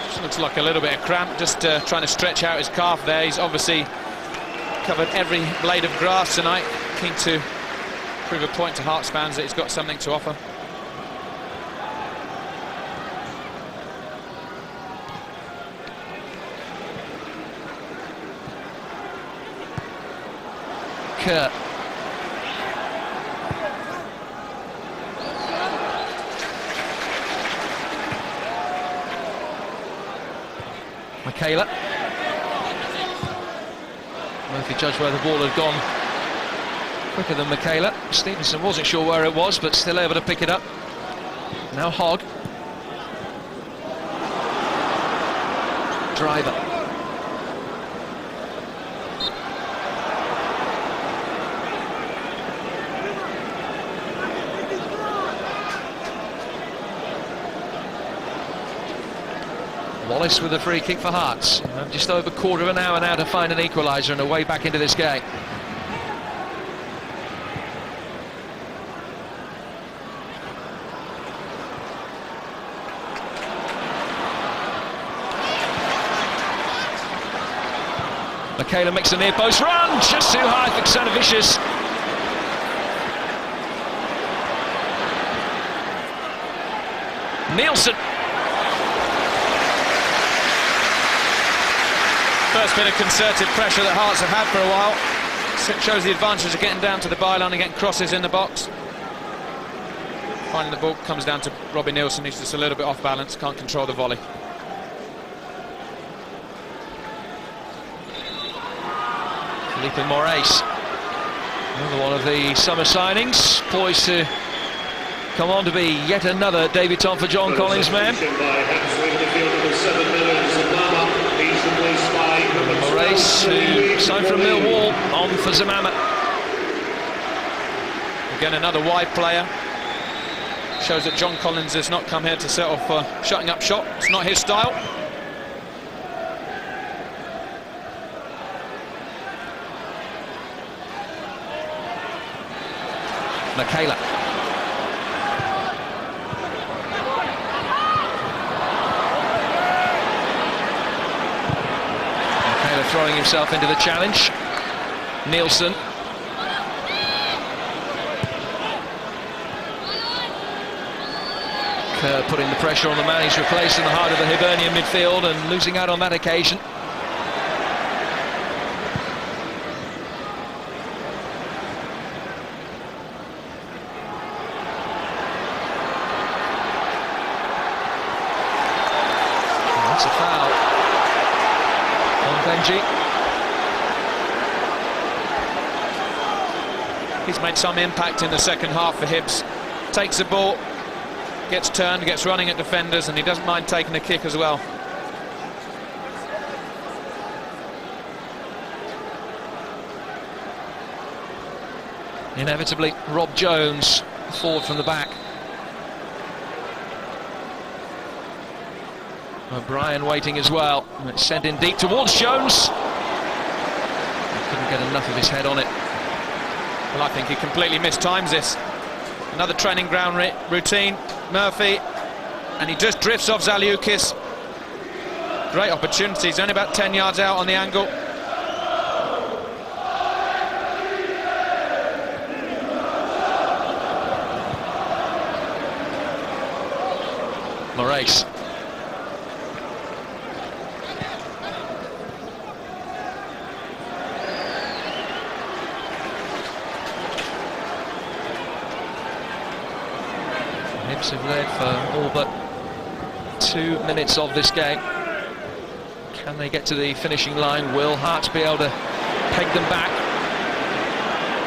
Just looks like a little bit of cramp, just trying to stretch out his calf there. He's obviously covered every blade of grass tonight, keen to prove a point to Hearts fans that he's got something to offer. Kurt. Michaela. Murphy judged where the ball had gone quicker than Michaela. Stevenson wasn't sure where it was, but still able to pick it up. Now Hogg. Driver. Wallace with a free kick for Hearts. Just over a quarter of an hour now to find an equaliser and a way back into this game. Michaela makes a near post run, just too high for Xanovicius. Nielsen. First bit of concerted pressure that Hearts have had for a while. It shows the advantage of getting down to the byline and getting crosses in the box. Finding the ball comes down to Robbie Nielsen. He's just a little bit off balance, can't control the volley. Felipe Moraes, another one of the summer signings, poised to come on to be yet another debutant for John Collins' men. Moraes, who signed from Millwall, on for Zamama. Again, another wide player. Shows that John Collins has not come here to settle for shutting up shop. It's not his style. Michaela. Michaela throwing himself into the challenge. Nielsen. Kerr putting the pressure on the man he's replaced in the heart of the Hibernian midfield and losing out on that occasion. That's a foul on Benji. He's made some impact in the second half for Hibs. Takes the ball, gets turned, gets running at defenders, and he doesn't mind taking a kick as well. Inevitably, Rob Jones forward from the back. O'Brien waiting as well. It's sent in deep towards Jones. He couldn't get enough of his head on it. Well, I think he completely mistimes this. Another training ground routine. Murphy, and he just drifts off Zaliukas. Great opportunity. He's only about 10 yards out on the angle. Moraes. Hibs have led for all but 2 minutes of this game. Can they get to the finishing line? Will Hearts be able to peg them back?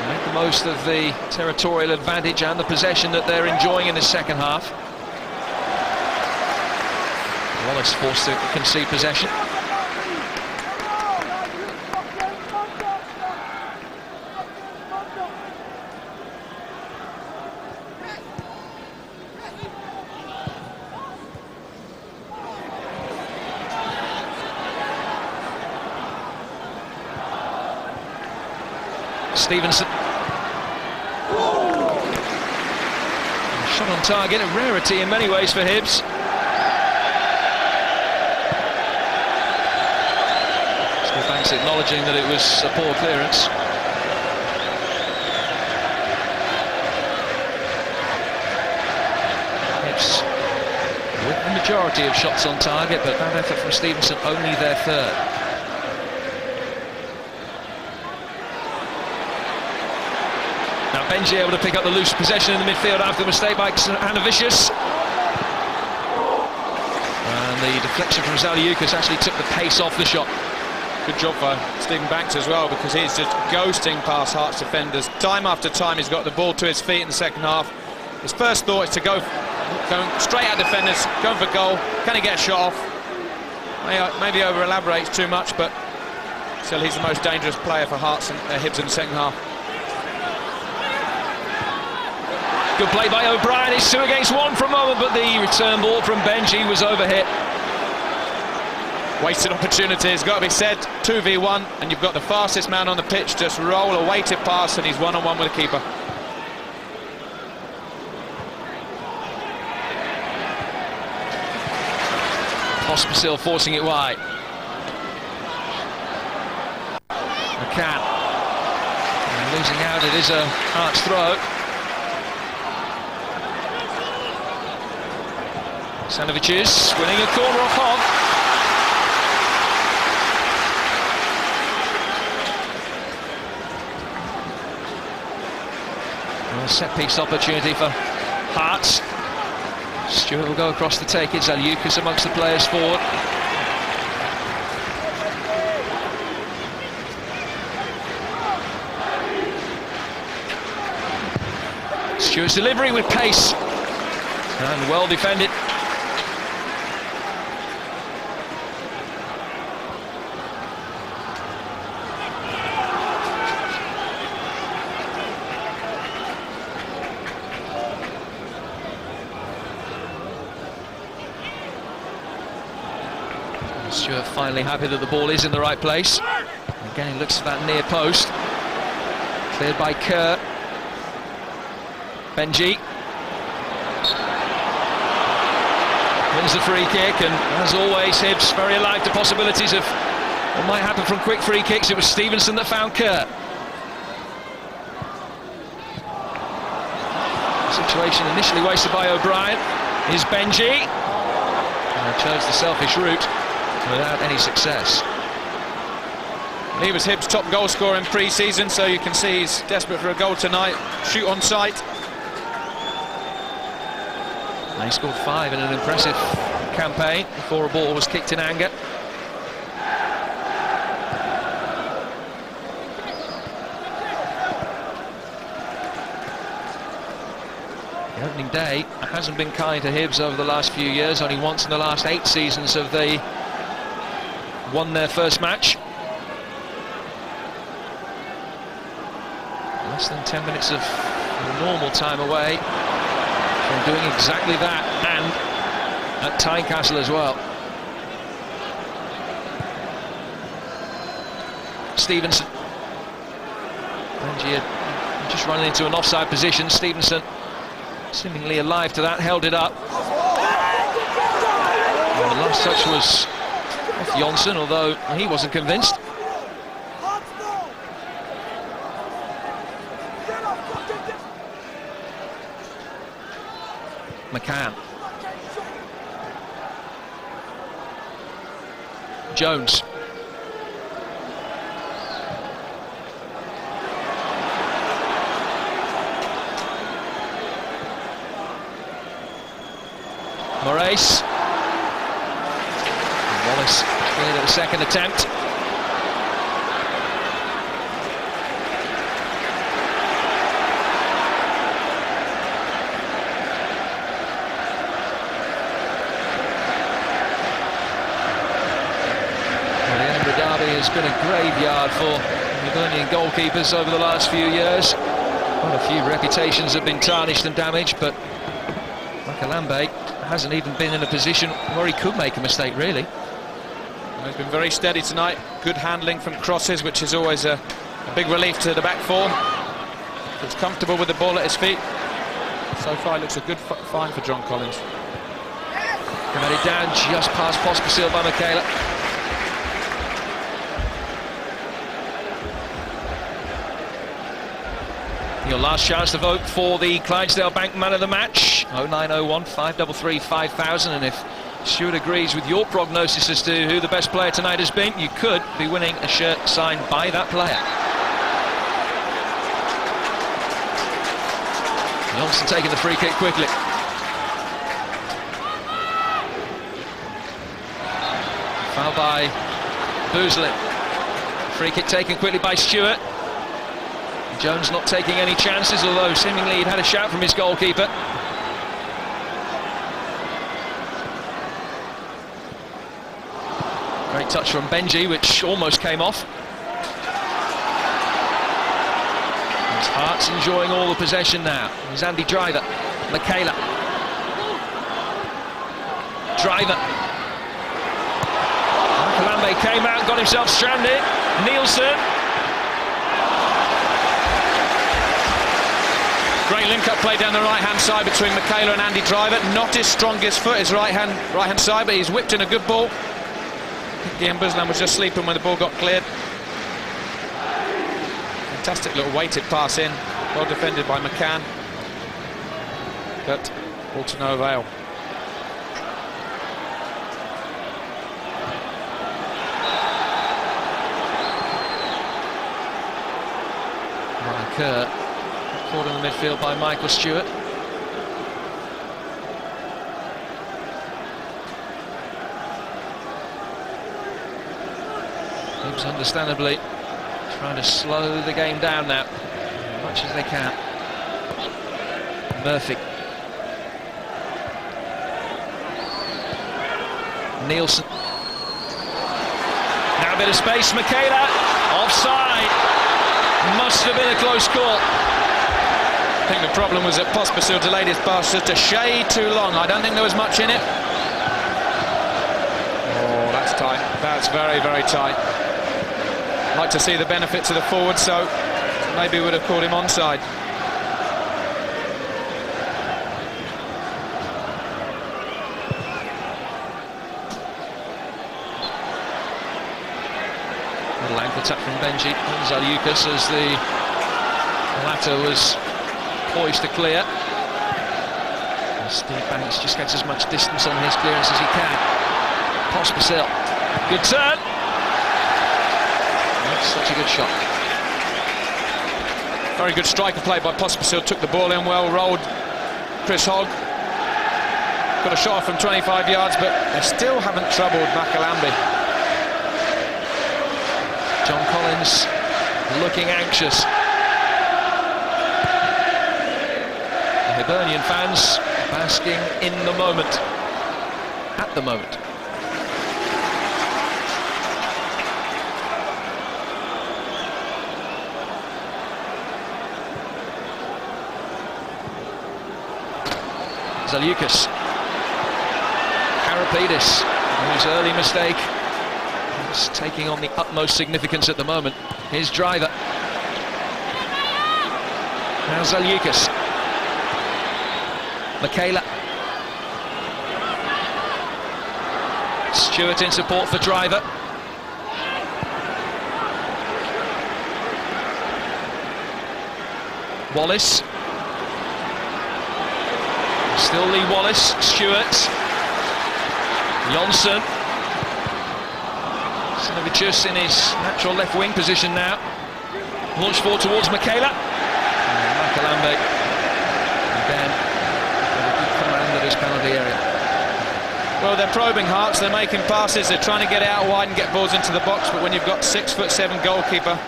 Make the most of the territorial advantage and the possession that they're enjoying in the second half. Wallace forced to concede possession. Stevenson. Shot on target, a rarity in many ways for Hibs. Steve Banks acknowledging that it was a poor clearance. Hibs with the majority of shots on target, but that effort from Stevenson only their third. Now Benji able to pick up the loose possession in the midfield after the mistake by Hanavicius. And the deflection from Zaliukas actually took the pace off the shot. Good job for Stephen Banks as well, because he's just ghosting past Hearts defenders. Time after time he's got the ball to his feet in the second half. His first thought is to going straight at defenders, going for goal. Can he get a shot off? Maybe over-elaborates too much, but still he's the most dangerous player for Hearts and Hibs in the second half. Good play by O'Brien. It's 2 against 1 for a moment, but the return ball from Benji was overhit. Wasted opportunity, it's got to be said. 2v1, and you've got the fastest man on the pitch. Just roll a weighted pass, and he's one-on-one with the keeper. Pospisil forcing it wide. McCann. And losing out, it is a Hearts throw. Sanovic's winning a corner off Hogg. A set-piece opportunity for Hearts. Stewart will go across to take it. Zaliukas amongst the players forward. Stewart's delivery with pace. And well defended. Stewart finally happy that the ball is in the right place. Again, he looks for that near post. Cleared by Kerr. Benji wins the free kick, and as always, Hibs very alive to possibilities of what might happen from quick free kicks. It was Stevenson that found Kerr. Situation initially wasted by O'Brien. Is Benji, and chose the selfish route without any success. He was Hibs' top goal scorer in pre-season, so you can see he's desperate for a goal tonight. Shoot on sight. He scored 5 in an impressive campaign before a ball was kicked in anger. The opening day hasn't been kind to Hibs over the last few years. Only once in the last 8 seasons have they won their first match. Less than 10 minutes of normal time away from doing exactly that, and at Tynecastle as well. Stevenson. Benji had just running into an offside position. Stevenson, seemingly alive to that, held it up. Well, the last touch was off Johnson, although he wasn't convinced. McCann. Jones. Moraes. Wallace cleared at the second attempt. Has been a graveyard for Hibernian goalkeepers over the last few years. Quite a few reputations have been tarnished and damaged, but Makalambe hasn't even been in a position where he could make a mistake, really. He's been very steady tonight. Good handling from crosses, which is always a big relief to the back four. He's comfortable with the ball at his feet. So far, it looks a good find for John Collins. Committed down just past Pospisil by Michaela. Your last chance to vote for the Clydesdale Bank Man of the Match, 0901 533 5000, and if Stuart agrees with your prognosis as to who the best player tonight has been, you could be winning a shirt signed by that player. Johnson taking the free kick quickly. Foul by Boozlin. Free kick taken quickly by Stewart. Jones not taking any chances, although seemingly he'd had a shout from his goalkeeper. Great touch from Benji, which almost came off. His Hart's enjoying all the possession now. Here's Andy Driver. Michaela. Driver. Makalambe came out and got himself stranded. Nielsen. Great link-up play down the right-hand side between Michaela and Andy Driver. Not his strongest foot, his right-hand side, but he's whipped in a good ball. Guillaume Bouzlin was just sleeping when the ball got cleared. Fantastic little weighted pass in, well defended by McCann, but all to no avail. Ryan Kerr. Caught in the midfield by Michael Stewart. Hibs understandably trying to slow the game down now as much as they can. Murphy. Nielsen. Now a bit of space, Michaela. Offside. Must have been a close call. I think the problem was that Pospisil delayed his pass just a shade too long. I don't think there was much in it. Oh, that's tight. That's very, very tight. I'd like to see the benefit to the forward, so maybe would have called him onside. Ankle tap from Benji on Zaliukas as the latter was poised to clear. And Steve Banks just gets as much distance on his clearance as he can. Pospisil, good turn. That's such a good shot. Very good striker play by Pospisil, took the ball in well, rolled Chris Hogg. Got a shot from 25 yards, but they still haven't troubled Makalambi. John Collins looking anxious. The Hibernian fans basking in the moment. At the moment. Zaliukas. Karapidis, whose early mistake is taking on the utmost significance at the moment. His driver. Now Zaliukas. Michaela. Stewart in support for driver. Wallace. Still Lee Wallace, Stewart. Jonsson. Sinovicius in his natural left wing position now. Launch forward towards Michaela. And Makalambi. Again, with a good command of his penalty area. Well, they're probing Hearts, they're making passes, they're trying to get out wide and get balls into the box, but when you've got 6'7" goalkeeper,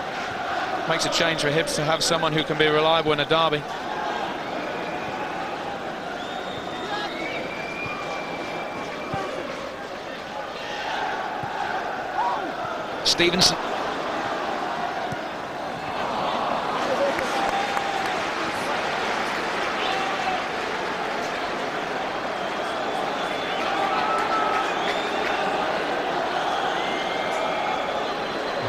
makes a change for Hibs to have someone who can be reliable in a derby. Stevenson.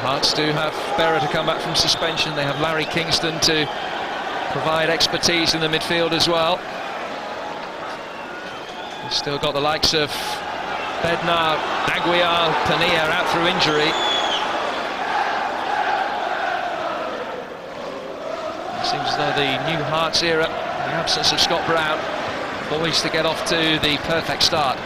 Hearts do have Berra to come back from suspension. They have Larry Kingston to provide expertise in the midfield as well. They've still got the likes of Bednar, Aguiar, Pania out through injury. It seems as though the new Hearts era, the absence of Scott Brown, poised to get off to the perfect start.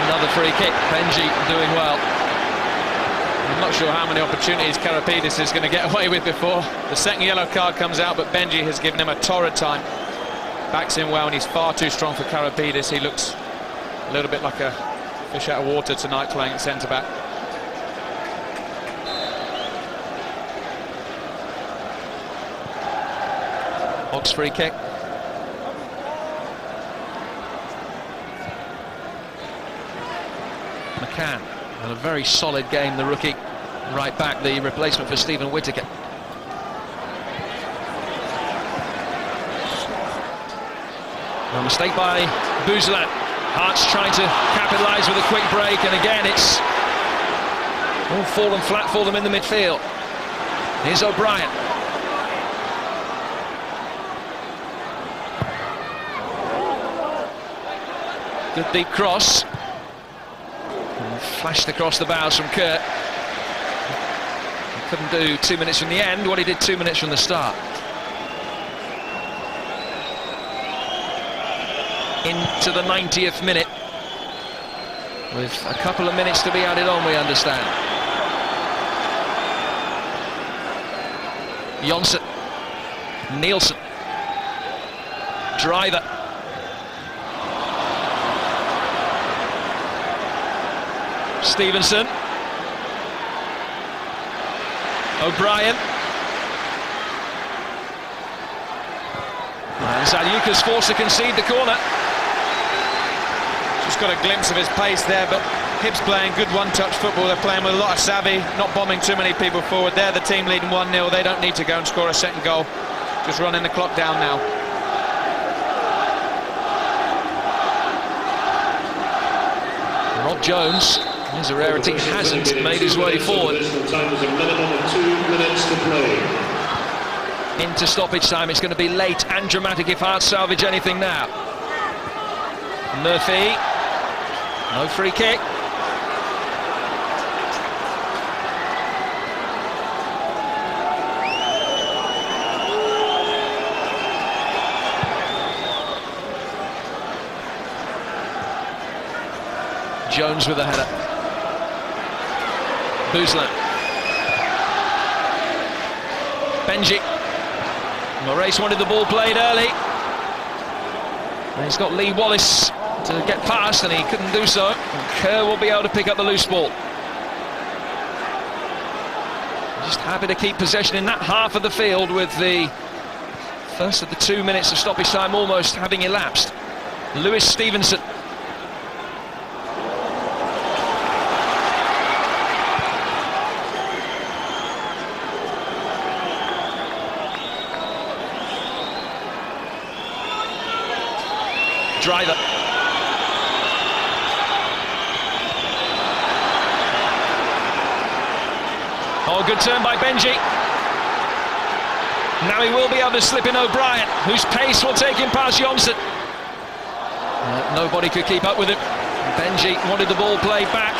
Another free kick, Benji doing well. I'm not sure how many opportunities Karapidis is going to get away with before the second yellow card comes out, but Benji has given him a torrid time. Backs in well, and he's far too strong for Karapidis. He looks a little bit like a fish out of water tonight playing at centre-back. Hogg's free kick. McCann had a very solid game, the rookie right back, the replacement for Stephen Whittaker. A mistake by Bouzoulan. Hearts trying to capitalise with a quick break, and again it's all fallen flat for them in the midfield. Here's O'Brien. Good deep cross. And flashed across the bows from Kurt. He couldn't do 2 minutes from the end what he did 2 minutes from the start. Into the 90th minute, with a couple of minutes to be added on, we understand. Jonsson, Nielsen, Driver, Stevenson, O'Brien, and Zaliukas forced to concede the corner. Just got a glimpse of his pace there, but Hibs playing good one-touch football. They're playing with a lot of savvy, not bombing too many people forward. They're the team leading 1-0. They don't need to go and score a second goal. Just running the clock down now. Rob Jones, here's a rarity, hasn't made his way forward. Into stoppage time. It's going to be late and dramatic if Hearts salvage anything now. Murphy, no free kick. Jones with a header. Bouzlin. Benji. Moraes wanted the ball played early. And he's got Lee Wallace to get past, and he couldn't do so. And Kerr will be able to pick up the loose ball. Just happy to keep possession in that half of the field with the first of the 2 minutes of stoppage time almost having elapsed. Lewis Stevenson. Driver. Oh, good turn by Benji. Now he will be able to slip in O'Brien, whose pace will take him past Johnson. Nobody could keep up with him. Benji wanted the ball played back,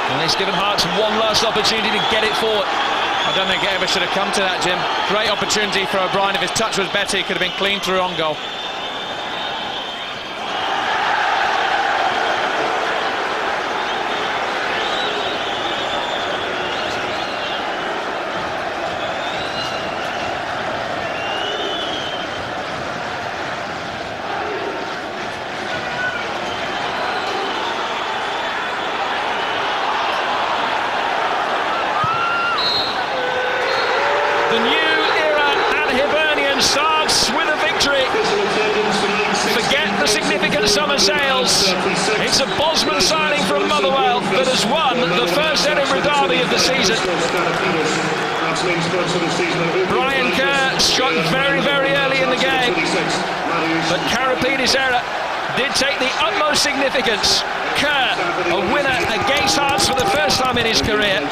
and he's given Hearts one last opportunity to get it forward. I don't think it ever should have come to that, Jim. Great opportunity for O'Brien. If his touch was better, he could have been clean through on goal. The new era at Hibernian starts with a victory. Forget the significant summer sales. It's a Bosman signing from Motherwell that has won the first Edinburgh derby of the season. Brian Kerr struck very, very early in the game, but Karapini's error did take the utmost significance. Kerr, a winner against Hearts for the first time in his career,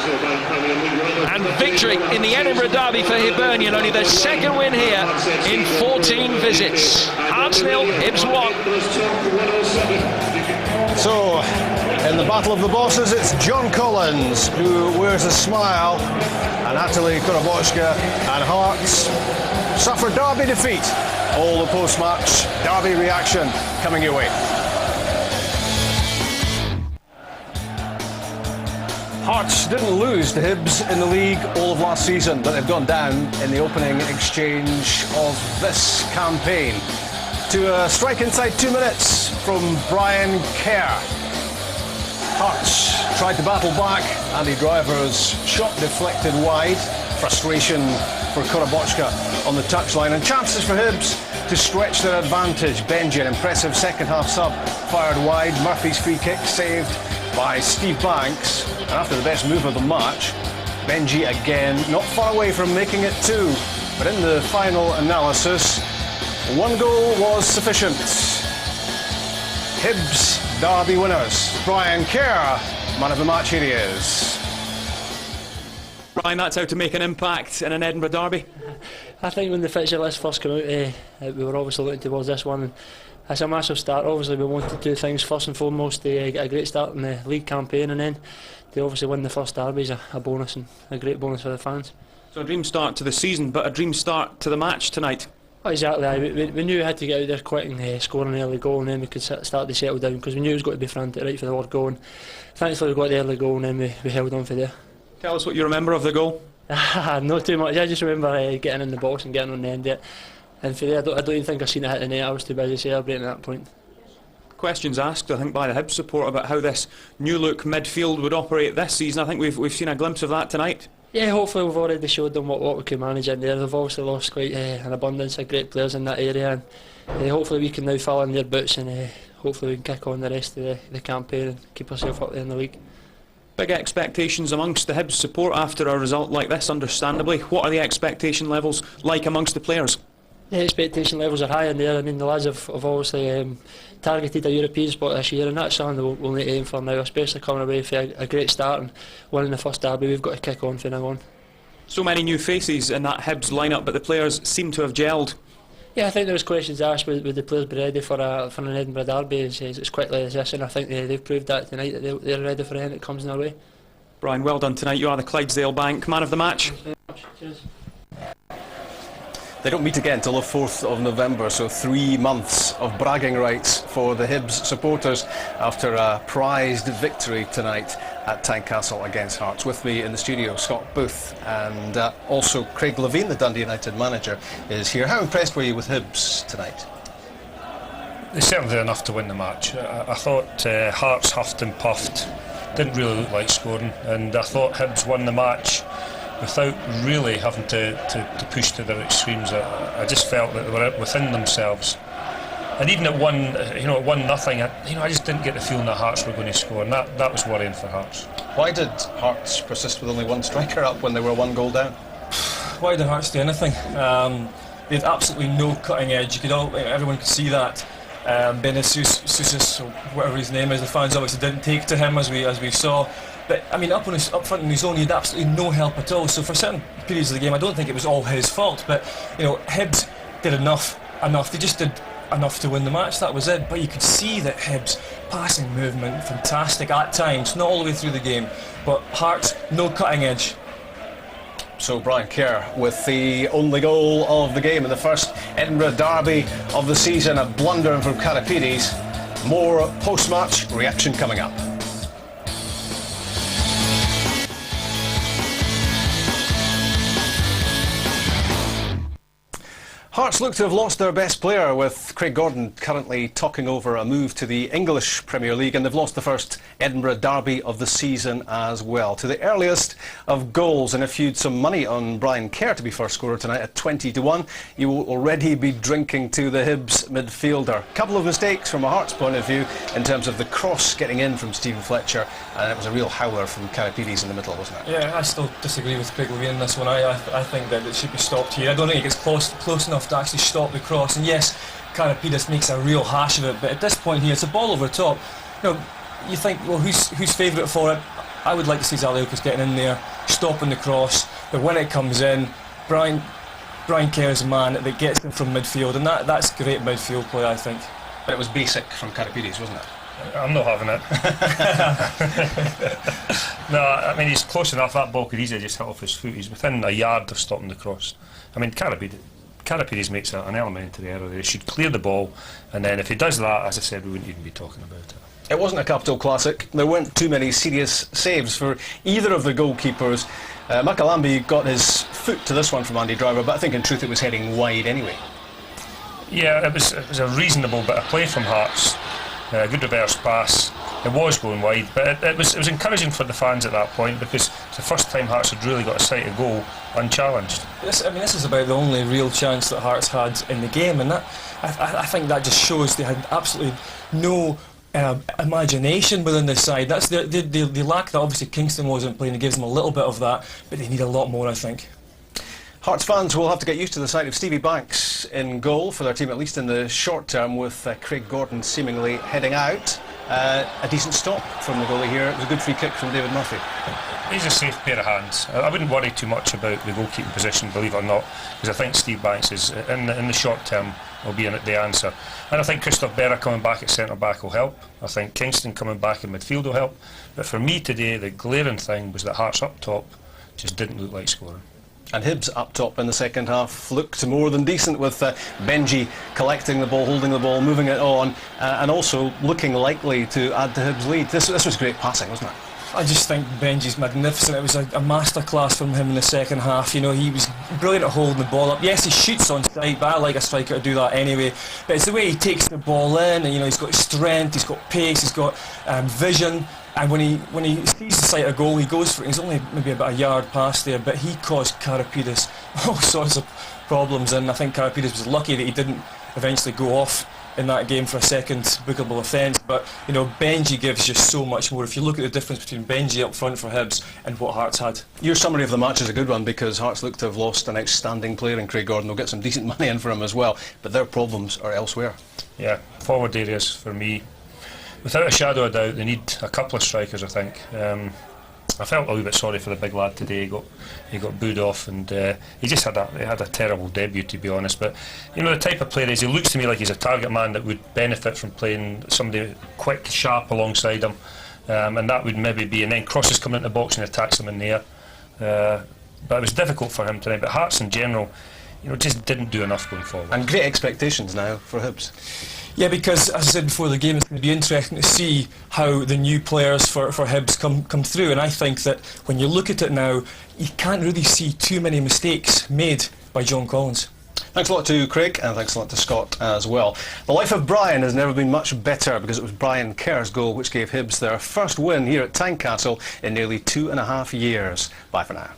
and victory in the Edinburgh derby for Hibernian, only their second win here in 14 visits. Hearts 0, Hibs 1. So, in the battle of the bosses, it's John Collins who wears a smile, and Natalie Korobochka and Hearts suffer derby defeat. All the post-match derby reaction coming your way. Hearts didn't lose to Hibs in the league all of last season, but they've gone down in the opening exchange of this campaign to a strike inside 2 minutes from Brian Kerr. Hearts tried to battle back. Andy Driver's shot deflected wide. Frustration for Korobochka on the touchline, and chances for Hibs to stretch their advantage. Benji, an impressive second half sub, fired wide. Murphy's free kick saved by Steve Banks, and after the best move of the match, Benji again not far away from making it 2, but in the final analysis, 1 goal was sufficient. Hibs derby winners. Brian Kerr, man of the match, here he is. Brian, that's how to make an impact in an Edinburgh derby. I think when the fixture list first came out, we were obviously looking towards this one. And it's a massive start. Obviously, we wanted to do things first and foremost to get a great start in the league campaign, and then to obviously win the first derby is a bonus, and a great bonus for the fans. So a dream start to the season, but a dream start to the match tonight. Oh, exactly. We knew we had to get out there quick and score an early goal, and then we could start to settle down, because we knew it was going to be frantic right for the word goal. And thankfully, we got the early goal, and then we held on for there. Tell us what you remember of the goal. Not too much. I just remember getting in the box and getting on the end of it. And for there, I don't even think I seen it hit the net. I was too busy celebrating at that point. Questions asked, I think, by the Hibs support about how this new look midfield would operate this season. I think we've seen a glimpse of that tonight. Yeah, hopefully we've already showed them what we can manage in there. They've obviously lost quite an abundance of great players in that area, and hopefully we can now fill in their boots, and hopefully we can kick on the rest of the campaign and keep ourselves up there in the league. Big expectations amongst the Hibs support after a result like this, understandably. What are the expectation levels like amongst the players? The expectation levels are high in there. I mean, the lads have obviously targeted a European spot this year, and that's something we'll need to aim for now, especially coming away for a great start and winning the first derby. We've got to kick on from now on. So many new faces in that Hibs lineup, but the players seem to have gelled. Yeah, I think there was questions asked, would the players be ready for an Edinburgh derby as quickly as this, and I think they've proved that tonight, that they're ready for anything that comes in their way. Brian, well done tonight. You are the Clydesdale Bank man of the match. Cheers. They don't meet again until the 4th of November, so 3 months of bragging rights for the Hibs supporters after a prized victory tonight at Tynecastle against Hearts. With me in the studio, Scott Booth, and also Craig Levein, the Dundee United manager, is here. How impressed were you with Hibs tonight? They certainly did enough to win the match. I thought Hearts huffed and puffed, didn't really look like scoring, and I thought Hibs won the match without really having to push to their extremes. I just felt that they were within themselves, and even at 1-0, I just didn't get the feeling that Hearts were going to score, and that was worrying for Hearts. Why did Hearts persist with only one striker up when they were 1 goal down? Why did Hearts do anything? They had absolutely no cutting edge. Everyone could see that. Benesus, or whatever his name is, the fans obviously didn't take to him as we saw. But I mean, up front in his own, he had absolutely no help at all. So for certain periods of the game, I don't think it was all his fault. But Hibs did enough. They just did enough to win the match. That was it. But you could see that Hibs passing movement, fantastic at times, not all the way through the game. But Hearts, no cutting edge. So Brian Kerr with the only goal of the game in the first Edinburgh derby of the season, a blunder from Karapides. More post-match reaction coming up. Hearts look to have lost their best player, with Craig Gordon currently talking over a move to the English Premier League, and they've lost the first Edinburgh derby of the season as well. To the earliest of goals, and if you'd some money on Brian Kerr to be first scorer tonight at 20-1, you will already be drinking to the Hibs midfielder. Couple of mistakes from a Hearts point of view in terms of the cross getting in from Stephen Fletcher, and it was a real howler from Karapides in the middle, wasn't it? Yeah, I still disagree with Craig Levein on this one. I think that it should be stopped here. I don't think it gets close enough to actually stop the cross, and yes, Karapides makes a real hash of it, but at this point here it's a ball over top. You think, well, who's favourite for it? I would like to see Zaliukas getting in there, stopping the cross, but when it comes in, Brian Kerr is a man that gets in from midfield, and that's great midfield play, I think. But it was basic from Karapides, wasn't it? I'm not having it. No, I mean, he's close enough. That ball could easily just hit off his foot. He's within a yard of stopping the cross. I mean, Karapides makes an elementary error there. He should clear the ball, and then if he does that, as I said, we wouldn't even be talking about it. It wasn't a capital classic. There weren't too many serious saves for either of the goalkeepers. Makalambi got his foot to this one from Andy Driver, but I think in truth it was heading wide anyway. Yeah, it was a reasonable bit of play from Hearts. A good reverse pass. It was going wide, but it was encouraging for the fans at that point, because it's the first time Hearts had really got a sight of goal unchallenged. This is about the only real chance that Hearts had in the game, and I think that just shows they had absolutely no imagination within this side. They lack that. Obviously Kingston wasn't playing, it gives them a little bit of that, but they need a lot more, I think. Hearts fans will have to get used to the sight of Stevie Banks in goal for their team, at least in the short term, with Craig Gordon seemingly heading out. A decent stop from the goalie here. It was a good free kick from David Murphy. He's a safe pair of hands. I wouldn't worry too much about the goalkeeping position, believe it or not, because I think Steve Banks is, in the short term, will be the answer. And I think Christoph Berra coming back at centre-back will help. I think Kingston coming back in midfield will help. But for me today, the glaring thing was that Hearts up top just didn't look like scoring. And Hibs up top in the second half looked more than decent, with Benji collecting the ball, holding the ball, moving it on, and also looking likely to add to Hibs' lead. This was great passing, wasn't it? I just think Benji's magnificent. It was a masterclass from him in the second half. He was brilliant at holding the ball up. Yes, he shoots on sight, but I like a striker to do that anyway. But it's the way he takes the ball in, and he's got strength, he's got pace, he's got vision. And when he sees the sight of goal, he goes for it. He's only maybe about a yard past there, but he caused Karapides all sorts of problems, and I think Karapides was lucky that he didn't eventually go off in that game for a second bookable offence. But Benji gives you so much more. If you look at the difference between Benji up front for Hibs and what Hearts had. Your summary of the match is a good one, because Hearts look to have lost an outstanding player in Craig Gordon. They'll get some decent money in for him as well, but their problems are elsewhere. Yeah, forward areas for me, without a shadow of doubt, they need a couple of strikers, I think. I felt a little bit sorry for the big lad today. He got booed off, and he had a terrible debut, to be honest. But the type of player he looks to me like he's a target man that would benefit from playing somebody quick, sharp alongside him, and that would maybe be, and then crosses coming into the box and attacks him in the air. But it was difficult for him tonight. But Hearts in general, just didn't do enough going forward. And great expectations now for Hibs. Yeah, because as I said before the game, it's going to be interesting to see how the new players for Hibs come through. And I think that when you look at it now, you can't really see too many mistakes made by John Collins. Thanks a lot to Craig, and thanks a lot to Scott as well. The life of Brian has never been much better, because it was Brian Kerr's goal which gave Hibs their first win here at Tynecastle in nearly 2.5 years. Bye for now.